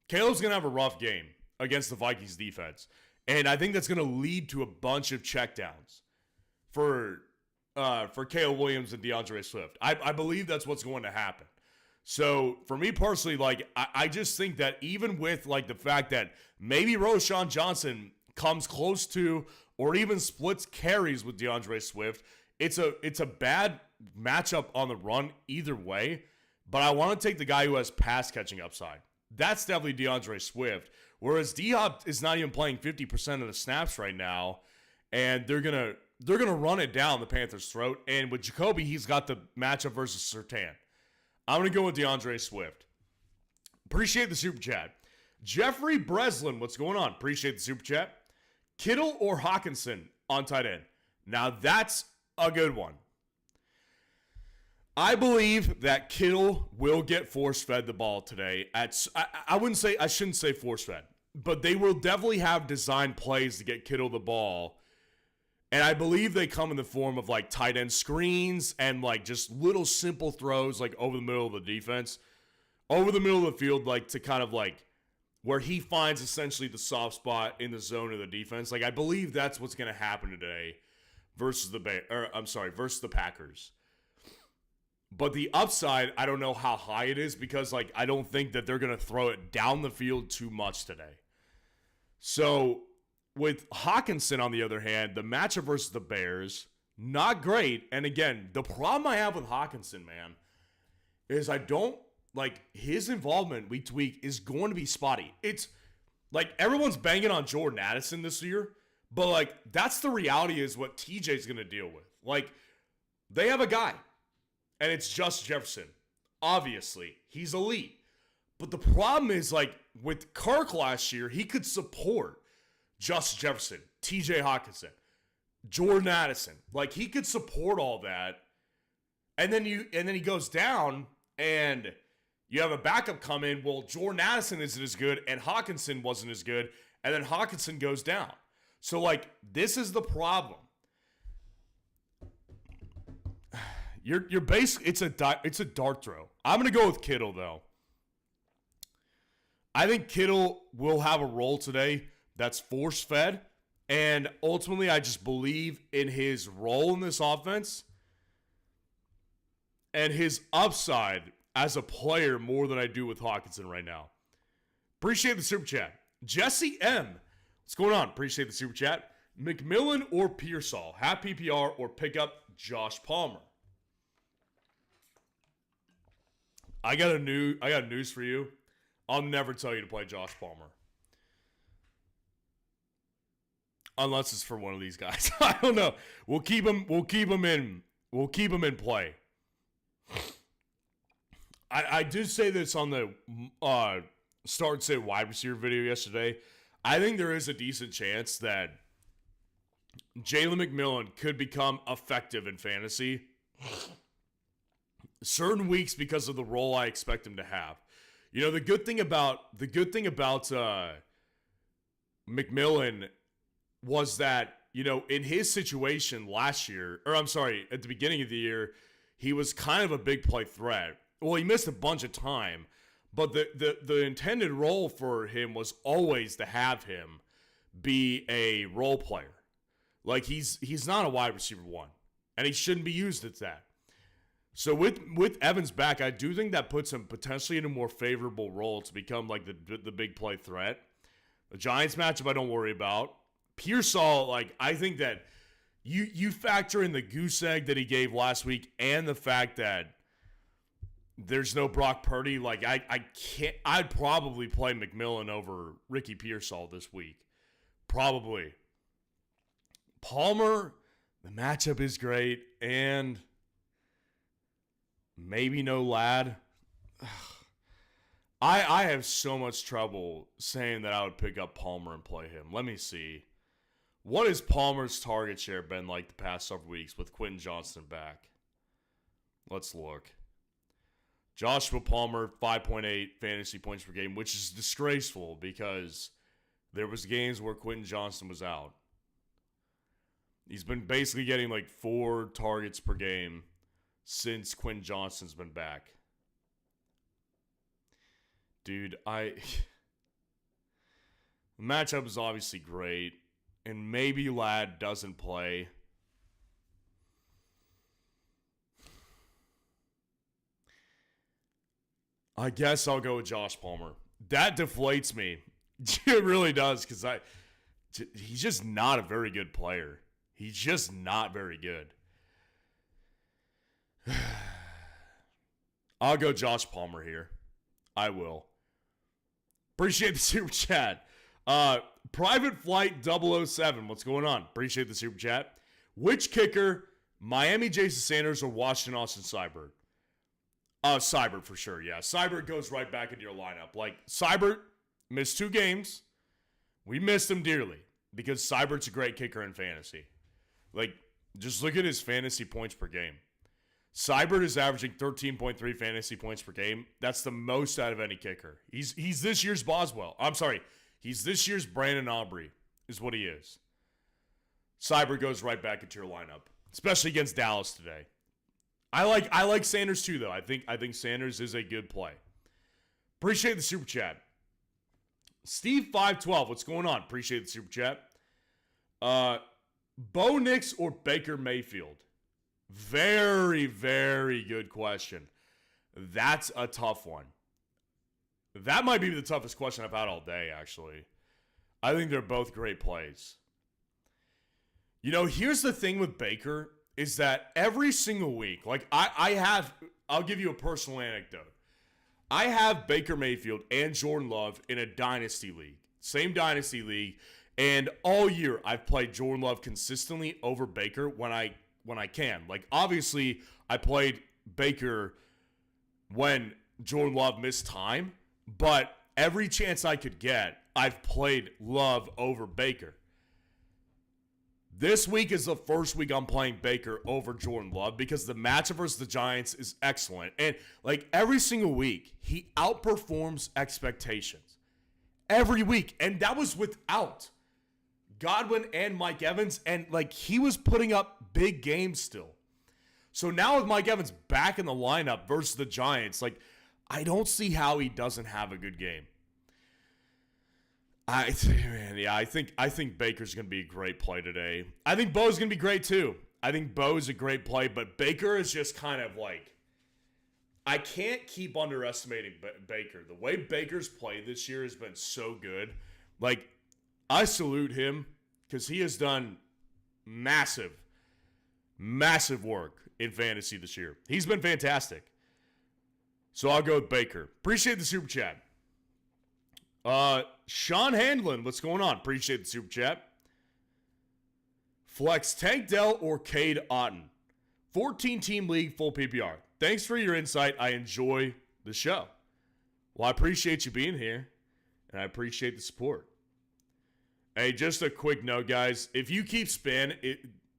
Caleb's going to have a rough game against the Vikings defense, and I think that's going to lead to a bunch of checkdowns for Caleb Williams and DeAndre Swift. I believe that's what's going to happen. So, for me personally, like, I just think that even with, like, the fact that maybe Roshan Johnson comes close to or even splits carries with DeAndre Swift, it's a bad matchup on the run either way, but I want to take the guy who has pass-catching upside. That's definitely DeAndre Swift, whereas DeHop is not even playing 50% of the snaps right now, and they're gonna run it down the Panthers' throat, and with Jacoby, he's got the matchup versus Surtain. I'm going to go with DeAndre Swift. Appreciate the super chat. Jeffrey Breslin, what's going on? Appreciate the super chat. Kittle or Hockenson on tight end? Now, that's a good one. I believe that Kittle will get force-fed the ball today. I shouldn't say force-fed, but they will definitely have designed plays to get Kittle the ball. And I believe they come in the form of, like, tight end screens and, like, just little simple throws, like, over the middle of the defense. Over the middle of the field, like, to kind of, like, where he finds essentially the soft spot in the zone of the defense. Like, I believe that's what's going to happen today versus the Packers. But the upside, I don't know how high it is because, like, I don't think that they're going to throw it down the field too much today. So, with Hockenson, on the other hand, the matchup versus the Bears, not great. And again, the problem I have with Hockenson, man, is I don't, like, his involvement week to week is going to be spotty. It's, like, everyone's banging on Jordan Addison this year, but, like, that's the reality is what TJ's going to deal with. Like, they have a guy, and it's Justin Jefferson. Obviously, he's elite. But the problem is, like, with Kirk last year, he could support Justin Jefferson, TJ Hockenson, Jordan Addison. Like, he could support all that. And then he goes down and you have a backup come in. Well, Jordan Addison isn't as good and Hockenson wasn't as good. And then Hockenson goes down. So, like, this is the problem. You're basically, it's a dart throw. I'm going to go with Kittle, though. I think Kittle will have a role today that's force-fed, and ultimately I just believe in his role in this offense and his upside as a player more than I do with Hockenson right now. Appreciate the super chat. Jesse M. What's going on? Appreciate the super chat. McMillan or Pearsall? Have PPR or pick up Josh Palmer? I got news for you. I'll never tell you to play Josh Palmer. Unless it's for one of these guys. I don't know. We'll keep him in play. I did say this on the start and sit wide receiver video yesterday. I think there is a decent chance that Jalen McMillan could become effective in fantasy certain weeks because of the role I expect him to have. You know, the good thing about McMillan was that, you know, in his situation last year, or I'm sorry, at the beginning of the year, he was kind of a big play threat. Well, he missed a bunch of time, but the intended role for him was always to have him be a role player. Like, he's not a wide receiver one, and he shouldn't be used as that. So with Evans back, I do think that puts him potentially in a more favorable role to become like the big play threat. The Giants matchup I don't worry about. Pearsall, like, I think that you factor in the goose egg that he gave last week and the fact that there's no Brock Purdy. Like, I'd probably play McMillan over Ricky Pearsall this week. Probably. Palmer, the matchup is great, and maybe no Lad. I have so much trouble saying that I would pick up Palmer and play him. Let me see. What has Palmer's target share been like the past several weeks with Quentin Johnston back? Let's look. Joshua Palmer, 5.8 fantasy points per game, which is disgraceful because there was games where Quentin Johnston was out. He's been basically getting like 4 targets per game since Quentin Johnston's been back. Dude, the matchup is obviously great, and maybe Ladd doesn't play. I guess I'll go with Josh Palmer. That deflates me. It really does, because he's just not a very good player. He's just not very good. I'll go Josh Palmer here. I will. Appreciate the super chat. Private Flight 007. What's going on? Appreciate the super chat. Which kicker, Miami Jason Sanders or Washington Austin Seibert? Seibert for sure, yeah. Seibert goes right back into your lineup. Like, Seibert missed 2 games. We missed him dearly because Seibert's a great kicker in fantasy. Like, just look at his fantasy points per game. Seibert is averaging 13.3 fantasy points per game. That's the most out of any kicker. He's this year's Boswell. I'm sorry. He's this year's Brandon Aubrey is what he is. Seibert goes right back into your lineup, especially against Dallas today. I like Sanders too, though. I think Sanders is a good play. Appreciate the super chat. Steve512, what's going on? Appreciate the super chat. Bo Nix or Baker Mayfield? Very, very good question. That's a tough one. That might be the toughest question I've had all day, actually. I think they're both great plays. You know, here's the thing with Baker is that every single week, like I'll give you a personal anecdote. I have Baker Mayfield and Jordan Love in a dynasty league. Same dynasty league. And all year, I've played Jordan Love consistently over Baker when I can. Like, obviously, I played Baker when Jordan Love missed time. But every chance I could get, I've played Love over Baker. This week is the first week I'm playing Baker over Jordan Love because the matchup versus the Giants is excellent. And, like, every single week, he outperforms expectations. Every week. And that was without Godwin and Mike Evans. And, like, he was putting up big games still. So now with Mike Evans back in the lineup versus the Giants, like, I don't see how he doesn't have a good game. I think Baker's going to be a great play today. I think Bo's going to be great too. I think Bo is a great play, but Baker is just kind of like, I can't keep underestimating Baker. The way Baker's played this year has been so good. Like, I salute him because he has done massive work in fantasy this year. He's been fantastic. So I'll go with Baker. Appreciate the super chat. Sean Handlin, what's going on? Appreciate the super chat. Flex Tank Dell or Cade Otton. 14-team league, full PPR. Thanks for your insight. I enjoy the show. Well, I appreciate you being here, and I appreciate the support. Hey, just a quick note, guys. If you keep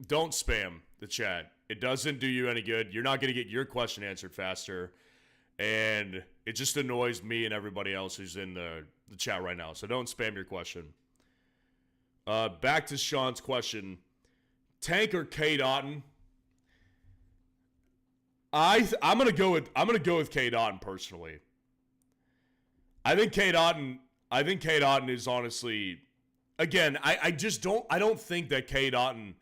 don't spam the chat. It doesn't do you any good. You're not going to get your question answered faster. And it just annoys me and everybody else who's in the chat right now. So don't spam your question. Back to Sean's question. Tank or Cade Otton? I'm gonna go with Cade Otton personally. I think Cade Otton is honestly, again, I don't think that Cade Otton,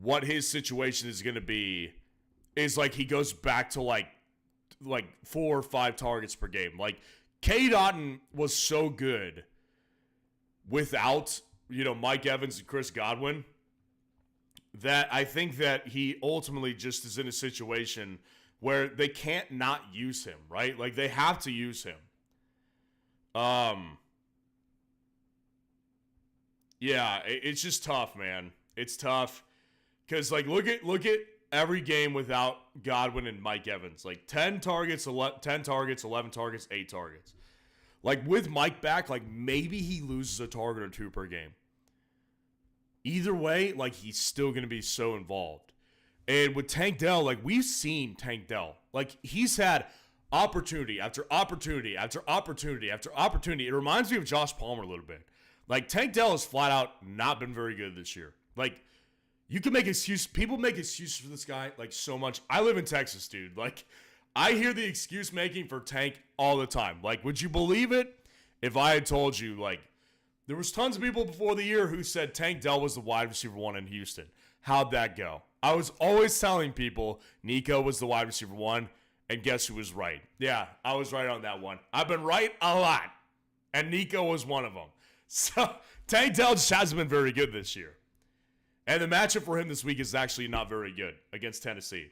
what his situation is gonna be, is like he goes back to like 4 or 5 targets per game. Like Cade Otton was so good without, Mike Evans and Chris Godwin, that I think that he ultimately just is in a situation where they can't not use him, right? Like they have to use him. Yeah, it's just tough, man. It's tough because like look at every game without Godwin and Mike Evans. Like 10 targets, 11 targets, 8 targets. Like with Mike back, like maybe he loses a target or 2 per game. Either way, like he's still going to be so involved. And with Tank Dell, like we've seen Tank Dell. Like he's had opportunity after opportunity after opportunity after opportunity. It reminds me of Josh Palmer a little bit. Like Tank Dell has flat out not been very good this year. Like you can make excuses. People make excuses for this guy like so much. I live in Texas, dude. Like I hear the excuse making for Tank all the time. Like would you believe it if I had told you like there was tons of people before the year who said Tank Dell was the wide receiver 1 in Houston. How'd that go? I was always telling people Nico was the wide receiver 1, and guess who was right? Yeah, I was right on that one. I've been right a lot, and Nico was one of them. So Tank Dell just hasn't been very good this year. And the matchup for him this week is actually not very good against Tennessee.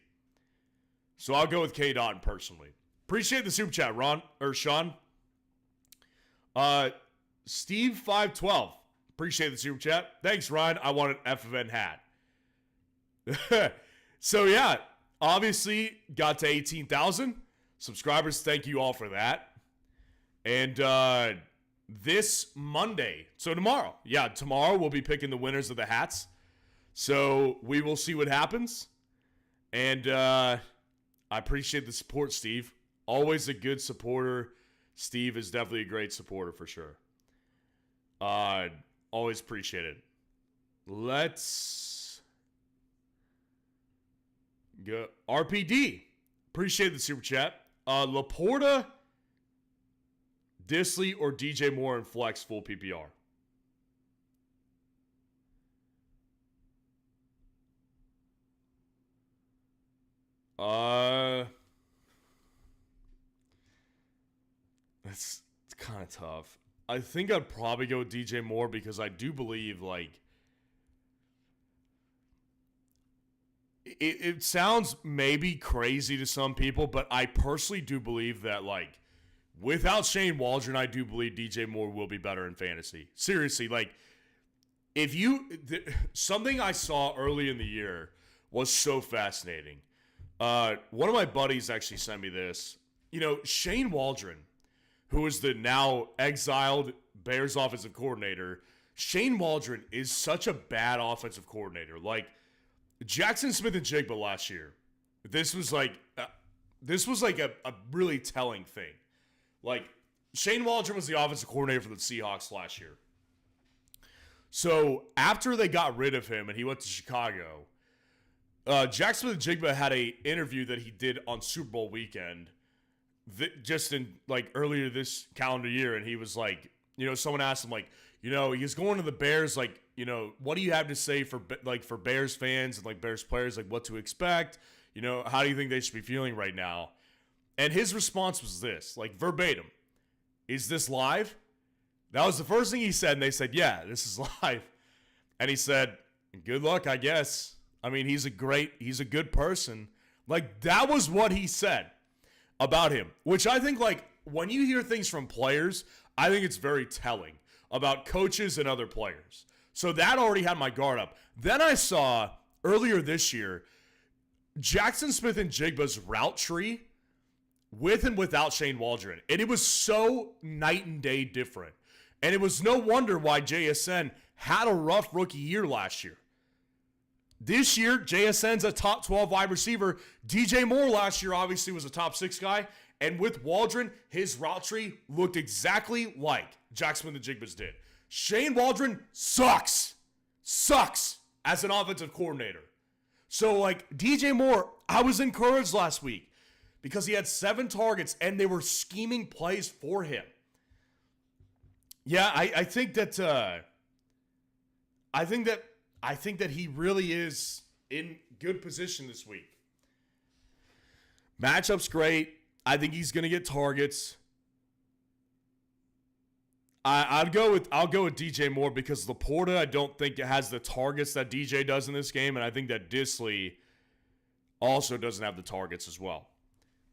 So I'll go with Cade Otton personally. Appreciate the super chat, Sean. Steve 512. Appreciate the super chat. Thanks, Ryan. I want an FFN hat. So yeah, obviously got to 18,000 subscribers. Thank you all for that. And this Monday, so tomorrow we'll be picking the winners of the hats. So we will see what happens. And I appreciate the support, Steve. Always a good supporter. Steve is definitely a great supporter for sure. Always appreciate it. Let's go. RPD. Appreciate the super chat. Laporta, Disley, or DJ Moore in flex full PPR. It's kind of tough. I think I'd probably go DJ Moore because I do believe, like, it sounds maybe crazy to some people, but I personally do believe that, like, without Shane Waldron, I do believe DJ Moore will be better in fantasy. Seriously, like, something I saw early in the year was so fascinating. One of my buddies actually sent me this. Shane Waldron, who is the now exiled Bears offensive coordinator, Shane Waldron is such a bad offensive coordinator. Like, Jackson Smith-Njigba last year, this was like a really telling thing. Like, Shane Waldron was the offensive coordinator for the Seahawks last year. So, after they got rid of him and he went to Chicago, Jackson Smith-Njigba had an interview that he did on Super Bowl weekend just in, like, earlier this calendar year, and he was like, someone asked him, like, he's going to the Bears, like, what do you have to say for Bears fans and, like, Bears players, like, what to expect? How do you think they should be feeling right now? And his response was this, like, verbatim, is this live? That was the first thing he said, and they said, yeah, this is live. And he said, good luck, I guess. I mean, he's a good person. Like, that was what he said about him, which I think, like, when you hear things from players, I think it's very telling about coaches and other players. So that already had my guard up. Then I saw earlier this year Jackson Smith-Njigba's route tree with and without Shane Waldron. And it was so night and day different. And it was no wonder why JSN had a rough rookie year last year. This year, JSN's a top 12 wide receiver. DJ Moore last year obviously was a top 6 guy. And with Waldron, his route tree looked exactly like Jack Smith-Njigba's did. Shane Waldron sucks as an offensive coordinator. So, like, DJ Moore, I was encouraged last week because he had 7 targets and they were scheming plays for him. Yeah, I think that he really is in good position this week. Matchup's great. I think he's going to get targets. I'll go with DJ Moore because Laporta, I don't think it has the targets that DJ does in this game, and I think that Disley also doesn't have the targets as well.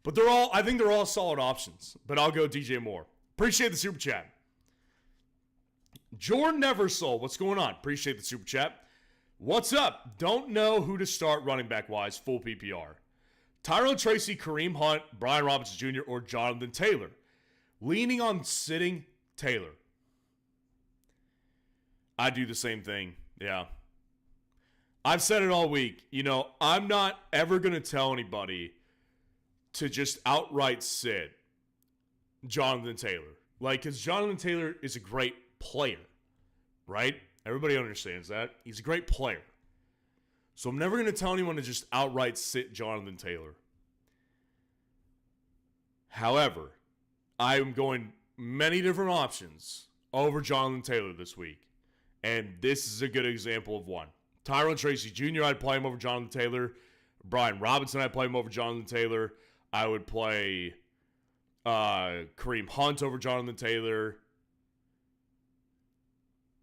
But I think they're all solid options. But I'll go DJ Moore. Appreciate the super chat. Jordan Eversole, what's going on? Appreciate the super chat. What's up? Don't know who to start running back wise, full PPR. Tyrone Tracy, Kareem Hunt, Brian Robinson Jr., or Jonathan Taylor. Leaning on sitting Taylor. I do the same thing. Yeah. I've said it all week. You know, I'm not ever going to tell anybody to just outright sit Jonathan Taylor. Like, because Jonathan Taylor is a great player, right? Everybody understands that. He's a great player. So I'm never going to tell anyone to just outright sit Jonathan Taylor. However, I'm going many different options over Jonathan Taylor this week. And this is a good example of one. Tyrone Tracy Jr., I'd play him over Jonathan Taylor. Brian Robinson, I'd play him over Jonathan Taylor. I would play Kareem Hunt over Jonathan Taylor.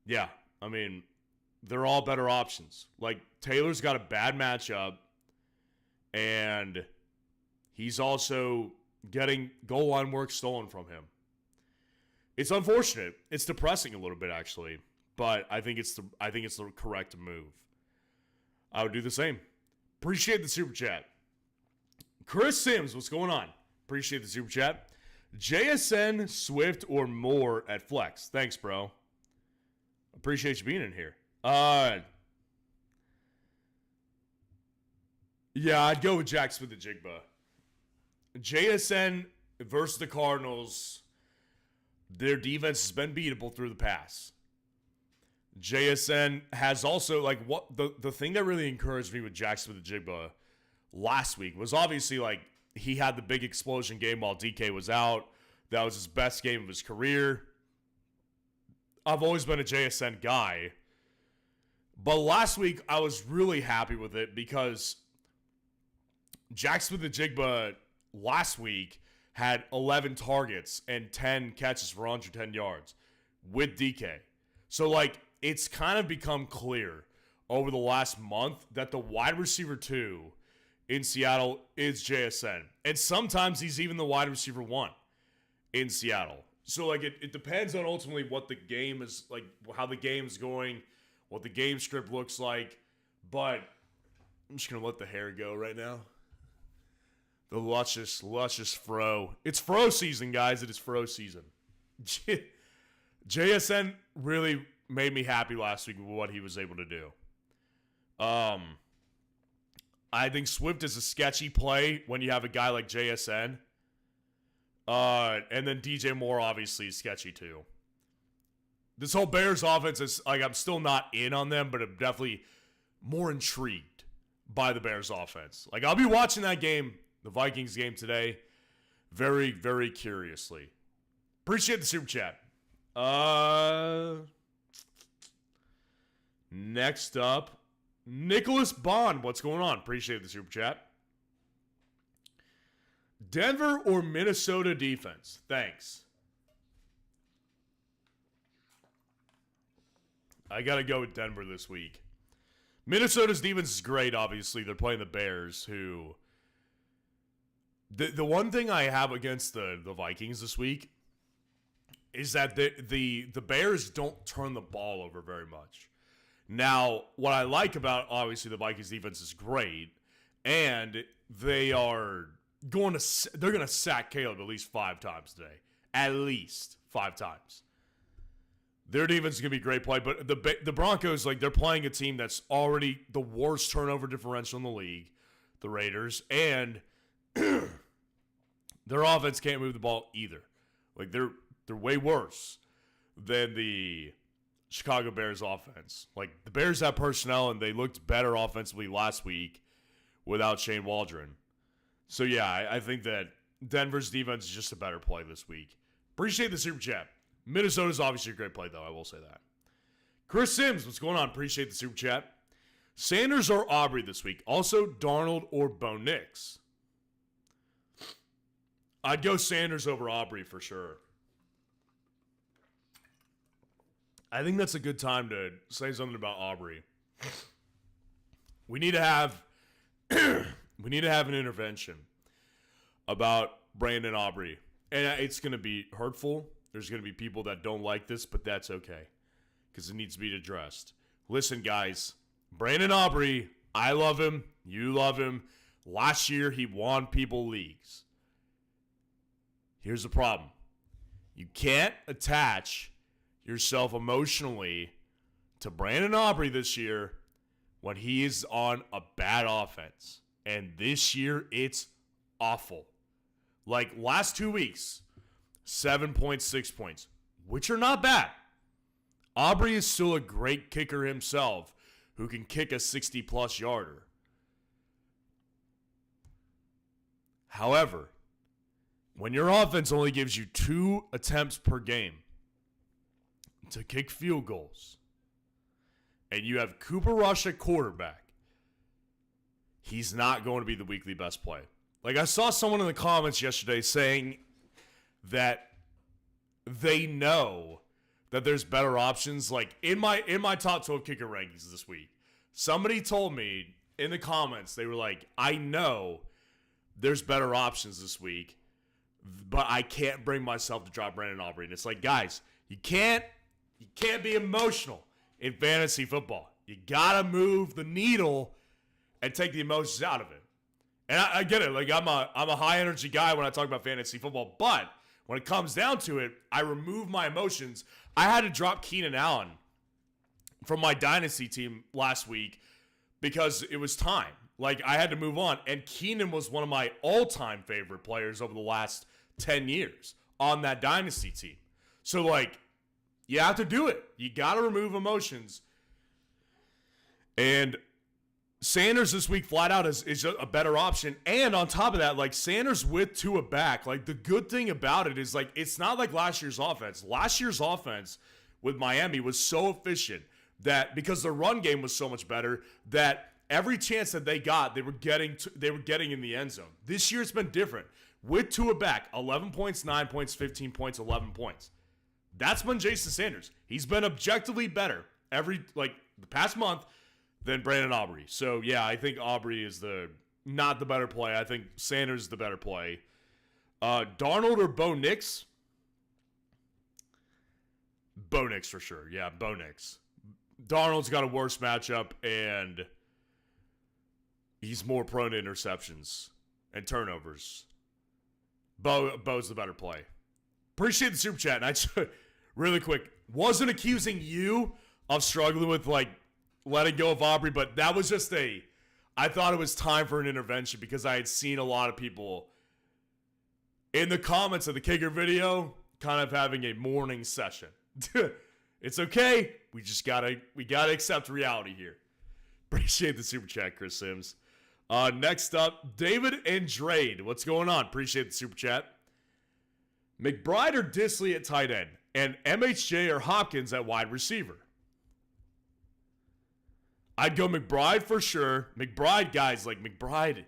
Yeah, I mean, they're all better options. Like, Taylor's got a bad matchup, and he's also getting goal line work stolen from him. It's unfortunate. It's depressing a little bit, actually, but I think it's the correct move. I would do the same. Appreciate the super chat. Chris Sims, what's going on? Appreciate the super chat. JSN, Swift, or Moore at flex. Thanks, bro. Appreciate you being in here. Yeah, I'd go with Jack Smith-Njigba. JSN versus the Cardinals, their defense has been beatable through the pass. JSN has also, like, what the thing that really encouraged me with Jack Smith-Njigba last week was obviously, like, he had the big explosion game while DK was out. That was his best game of his career. I've always been a JSN guy. But last week, I was really happy with it because Jack Smith-Njigba last week had 11 targets and 10 catches for 110 yards with DK. So, like, it's kind of become clear over the last month that the wide receiver 2 in Seattle is JSN. And sometimes he's even the wide receiver 1 in Seattle. So, like, it depends on ultimately what the game is, like, how the game's going, what the game script looks like. But I'm just going to let the hair go right now. The luscious fro. It's fro season, guys. It is fro season. JSN really made me happy last week with what he was able to do. I think Swift is a sketchy play when you have a guy like JSN. And then DJ Moore obviously is sketchy too. This whole Bears offense is, like, I'm still not in on them, but I'm definitely more intrigued by the Bears offense. Like, I'll be watching that game, the Vikings game today, very, very curiously. Appreciate the super chat. Next up, Nicholas Bond. What's going on? Appreciate the super chat. Denver or Minnesota defense? Thanks. I got to go with Denver this week. Minnesota's defense is great, obviously. They're playing the Bears, who... The one thing I have against the Vikings this week is that the Bears don't turn the ball over very much. Now, what I like about, obviously, the Vikings defense is great, and they're going to sack Caleb at least 5 times today. At least 5 times. Their defense is going to be great play, but the Broncos, like, they're playing a team that's already the worst turnover differential in the league, the Raiders, and their offense can't move the ball either. Like, they're way worse than the Chicago Bears offense. Like, the Bears have personnel, and they looked better offensively last week without Shane Waldron. So, yeah, I think that Denver's defense is just a better play this week. Appreciate the super chat. Minnesota's obviously a great play, though. I will say that. Chris Sims, what's going on? Appreciate the super chat. Sanders or Aubrey this week. Also, Darnold or Bo Nix. I'd go Sanders over Aubrey for sure. I think that's a good time to say something about Aubrey. We need to have an intervention about Brandon Aubrey. And it's going to be hurtful. There's going to be people that don't like this, but that's okay because it needs to be addressed. Listen, guys, Brandon Aubrey, I love him. You love him. Last year, he won people leagues. Here's the problem. You can't attach yourself emotionally to Brandon Aubrey this year when he is on a bad offense. And this year, it's awful. Like, last 2 weeks, 7.6 points, which are not bad. Aubrey is still a great kicker himself who can kick a 60-plus yarder. However, when your offense only gives you 2 attempts per game to kick field goals, and you have Cooper Rush at quarterback, he's not going to be the weekly best play. Like, I saw someone in the comments yesterday saying that they know that there's better options. Like, in my top 12 kicker rankings this week, somebody told me in the comments, they were like, I know there's better options this week, but I can't bring myself to drop Brandon Aubrey. And it's like, guys, you can't be emotional in fantasy football. You got to move the needle and take the emotions out of it. And I get it. Like, I'm a high energy guy when I talk about fantasy football, but when it comes down to it, I remove my emotions. I had to drop Keenan Allen from my dynasty team last week because it was time. Like, I had to move on. And Keenan was one of my all-time favorite players over the last 10 years on that dynasty team. So, like, you have to do it. You got to remove emotions. And Sanders this week flat out is a better option. And on top of that, like, Sanders with Tua back, like, the good thing about it is, like, it's not like last year's offense. Last year's offense with Miami was so efficient that because the run game was so much better that every chance that they got, they were getting in the end zone. This year it's been different. With Tua back, 11 points, 9 points, 15 points, 11 points. That's been Jason Sanders. He's been objectively better the past month than Brandon Aubrey. So, yeah, I think Aubrey is not the better play. I think Sanders is the better play. Darnold or Bo Nix? Bo Nix for sure. Yeah, Bo Nix. Darnold's got a worse matchup, and he's more prone to interceptions and turnovers. Bo's the better play. Appreciate the super chat. And I just, really quick, wasn't accusing you of struggling with, like, letting go of Aubrey, but that was just I thought it was time for an intervention because I had seen a lot of people in the comments of the kicker video kind of having a mourning session. It's okay. We gotta accept reality here. Appreciate the super chat, Chris Sims. Next up, David and Trey. What's going on? Appreciate the super chat. McBride or Disley at tight end, and MHJ or Hopkins at wide receiver. I'd go McBride for sure. McBride, guys, like McBride,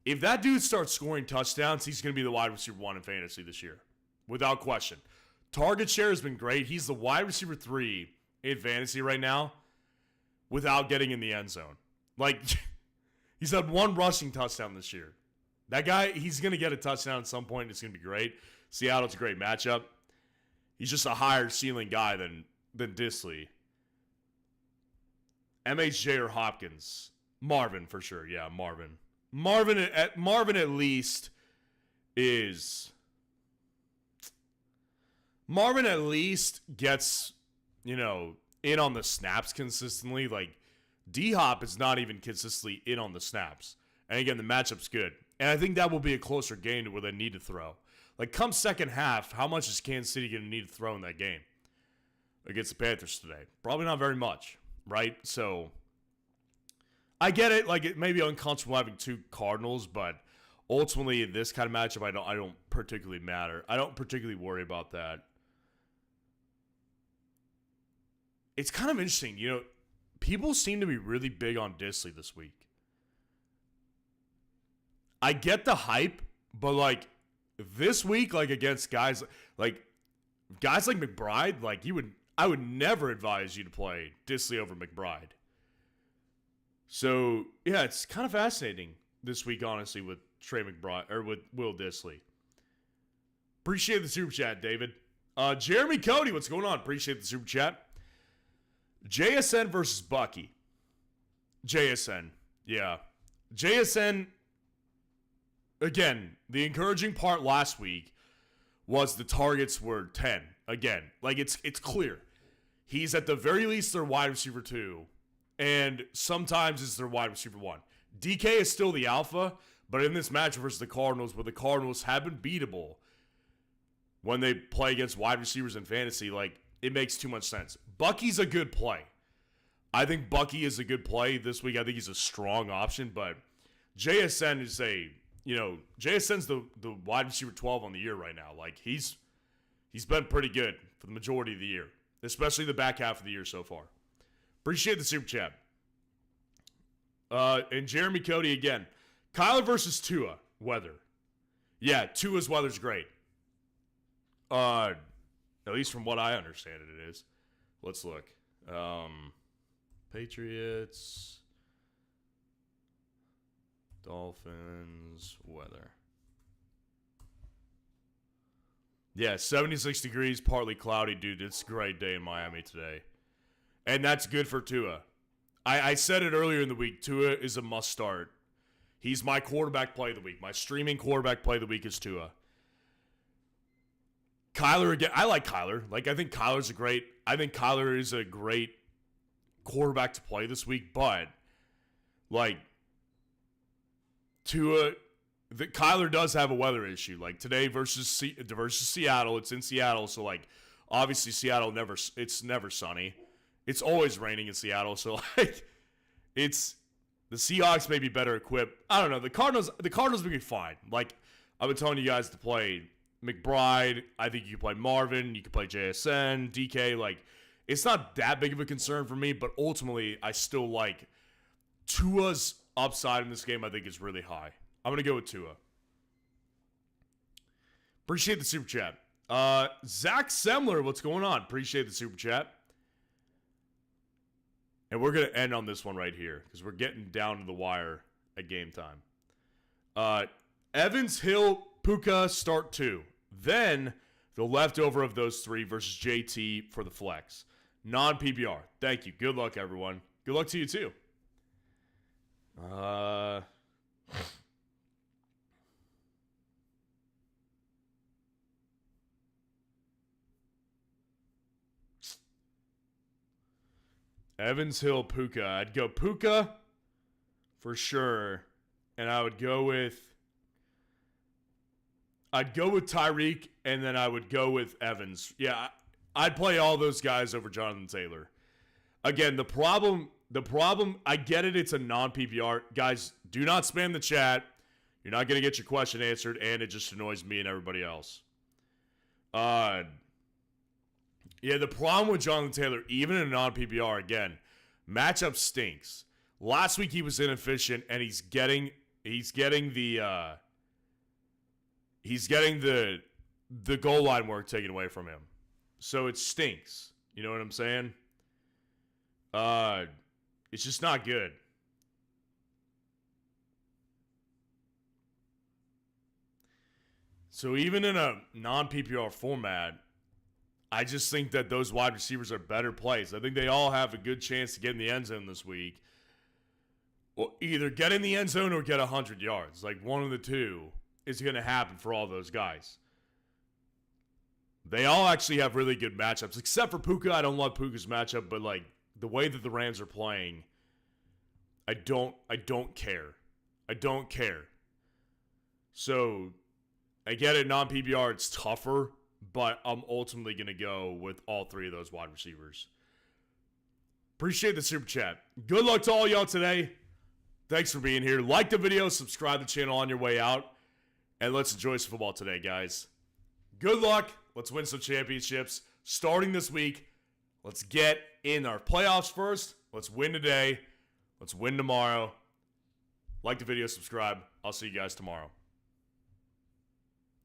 if that dude starts scoring touchdowns, he's going to be the wide receiver 1 in fantasy this year, without question. Target share has been great. He's the wide receiver 3 in fantasy right now without getting in the end zone. Like, he's had 1 rushing touchdown this year. That guy, he's going to get a touchdown at some point. It's going to be great. Seattle's a great matchup. He's just a higher ceiling guy than Disley. MHJ or Hopkins? Marvin for sure. Yeah, Marvin. Marvin at least is... Marvin at least gets in on the snaps consistently. Like, DeHop is not even consistently in on the snaps. And again, the matchup's good. And I think that will be a closer game to where they need to throw. Like, come second half, how much is Kansas City going to need to throw in that game against the Panthers today? Probably not very much, right? So, I get it. Like, it may be uncomfortable having two Cardinals, but ultimately, in this kind of matchup, I don't particularly matter. I don't particularly worry about that. It's kind of interesting. People seem to be really big on Disley this week. I get the hype, but, like, this week, like, against guys like McBride, like, I would never advise you to play Disley over McBride. So, yeah, it's kind of fascinating this week, honestly, with Trey McBride, or with Will Disley. Appreciate the super chat, David. Jeremy Cody, what's going on? Appreciate the super chat. JSN versus Bucky. JSN, yeah. JSN, again, the encouraging part last week was the targets were 10. Again, like, it's clear. He's at the very least their wide receiver 2, and sometimes it's their wide receiver 1. DK is still the alpha, but in this match versus the Cardinals, where the Cardinals have been beatable when they play against wide receivers in fantasy, like, it makes too much sense. Bucky's a good play. I think Bucky is a good play this week. I think he's a strong option, but JSN is JSN's the wide receiver 12 on the year right now. Like, he's been pretty good for the majority of the year, especially the back half of the year so far. Appreciate the super chat. And Jeremy Cody again. Kyler versus Tua weather. Yeah, Tua's weather's great. At least from what I understand it is. Let's look. Patriots, Dolphins, weather. Yeah, 76 degrees, partly cloudy, dude. It's a great day in Miami today. And that's good for Tua. I said it earlier in the week. Tua is a must start. He's my quarterback play of the week. My streaming quarterback play of the week is Tua. Kyler, again, I like Kyler. Like, I think Kyler is a great quarterback to play this week, but, like, Kyler does have a weather issue. Like, today versus Seattle, it's in Seattle, so, like, obviously Seattle it's never sunny. It's always raining in Seattle, so, like, the Seahawks may be better equipped. I don't know. The Cardinals will be fine. Like, I've been telling you guys to play McBride. I think you can play Marvin. You can play JSN, DK. Like, it's not that big of a concern for me, but ultimately, I still like Tua's upside in this game. I think is really high. I'm going to go with Tua. Appreciate the super chat. Zach Semler, what's going on? Appreciate the super chat. And we're going to end on this one right here because we're getting down to the wire at game time. Evans, Hill, Puka start 2. Then the leftover of those 3 versus JT for the flex. Non-PPR. Thank you. Good luck, everyone. Good luck to you, too. Evans, Hill, Puka. I'd go Puka for sure. And I would go with Tyreek, and then I would go with Evans. Yeah, I'd play all those guys over Jonathan Taylor. Again, the problem, I get it, it's a non-PPR. Guys, do not spam the chat. You're not going to get your question answered, and it just annoys me and everybody else. Yeah, the problem with Jonathan Taylor, even in a non-PPR, again, matchup stinks. Last week he was inefficient, and he's getting the goal line work taken away from him. So it stinks. You know what I'm saying? It's just not good. So even in a non-PPR format, I just think that those wide receivers are better plays. I think they all have a good chance to get in the end zone this week. Well, either get in the end zone or get 100 yards. Like, one of the two is going to happen for all those guys. They all actually have really good matchups, except for Puka. I don't love Puka's matchup, but like the way that the Rams are playing, I don't care. I don't care. So I get it, non-PPR, it's tougher, but I'm ultimately going to go with all three of those wide receivers. Appreciate the super chat. Good luck to all y'all today. Thanks for being here. Like the video, subscribe to the channel on your way out, and let's enjoy some football today, guys. Good luck. Let's win some championships. Starting this week, let's get in our playoffs first. Let's win today. Let's win tomorrow. Like the video, subscribe. I'll see you guys tomorrow.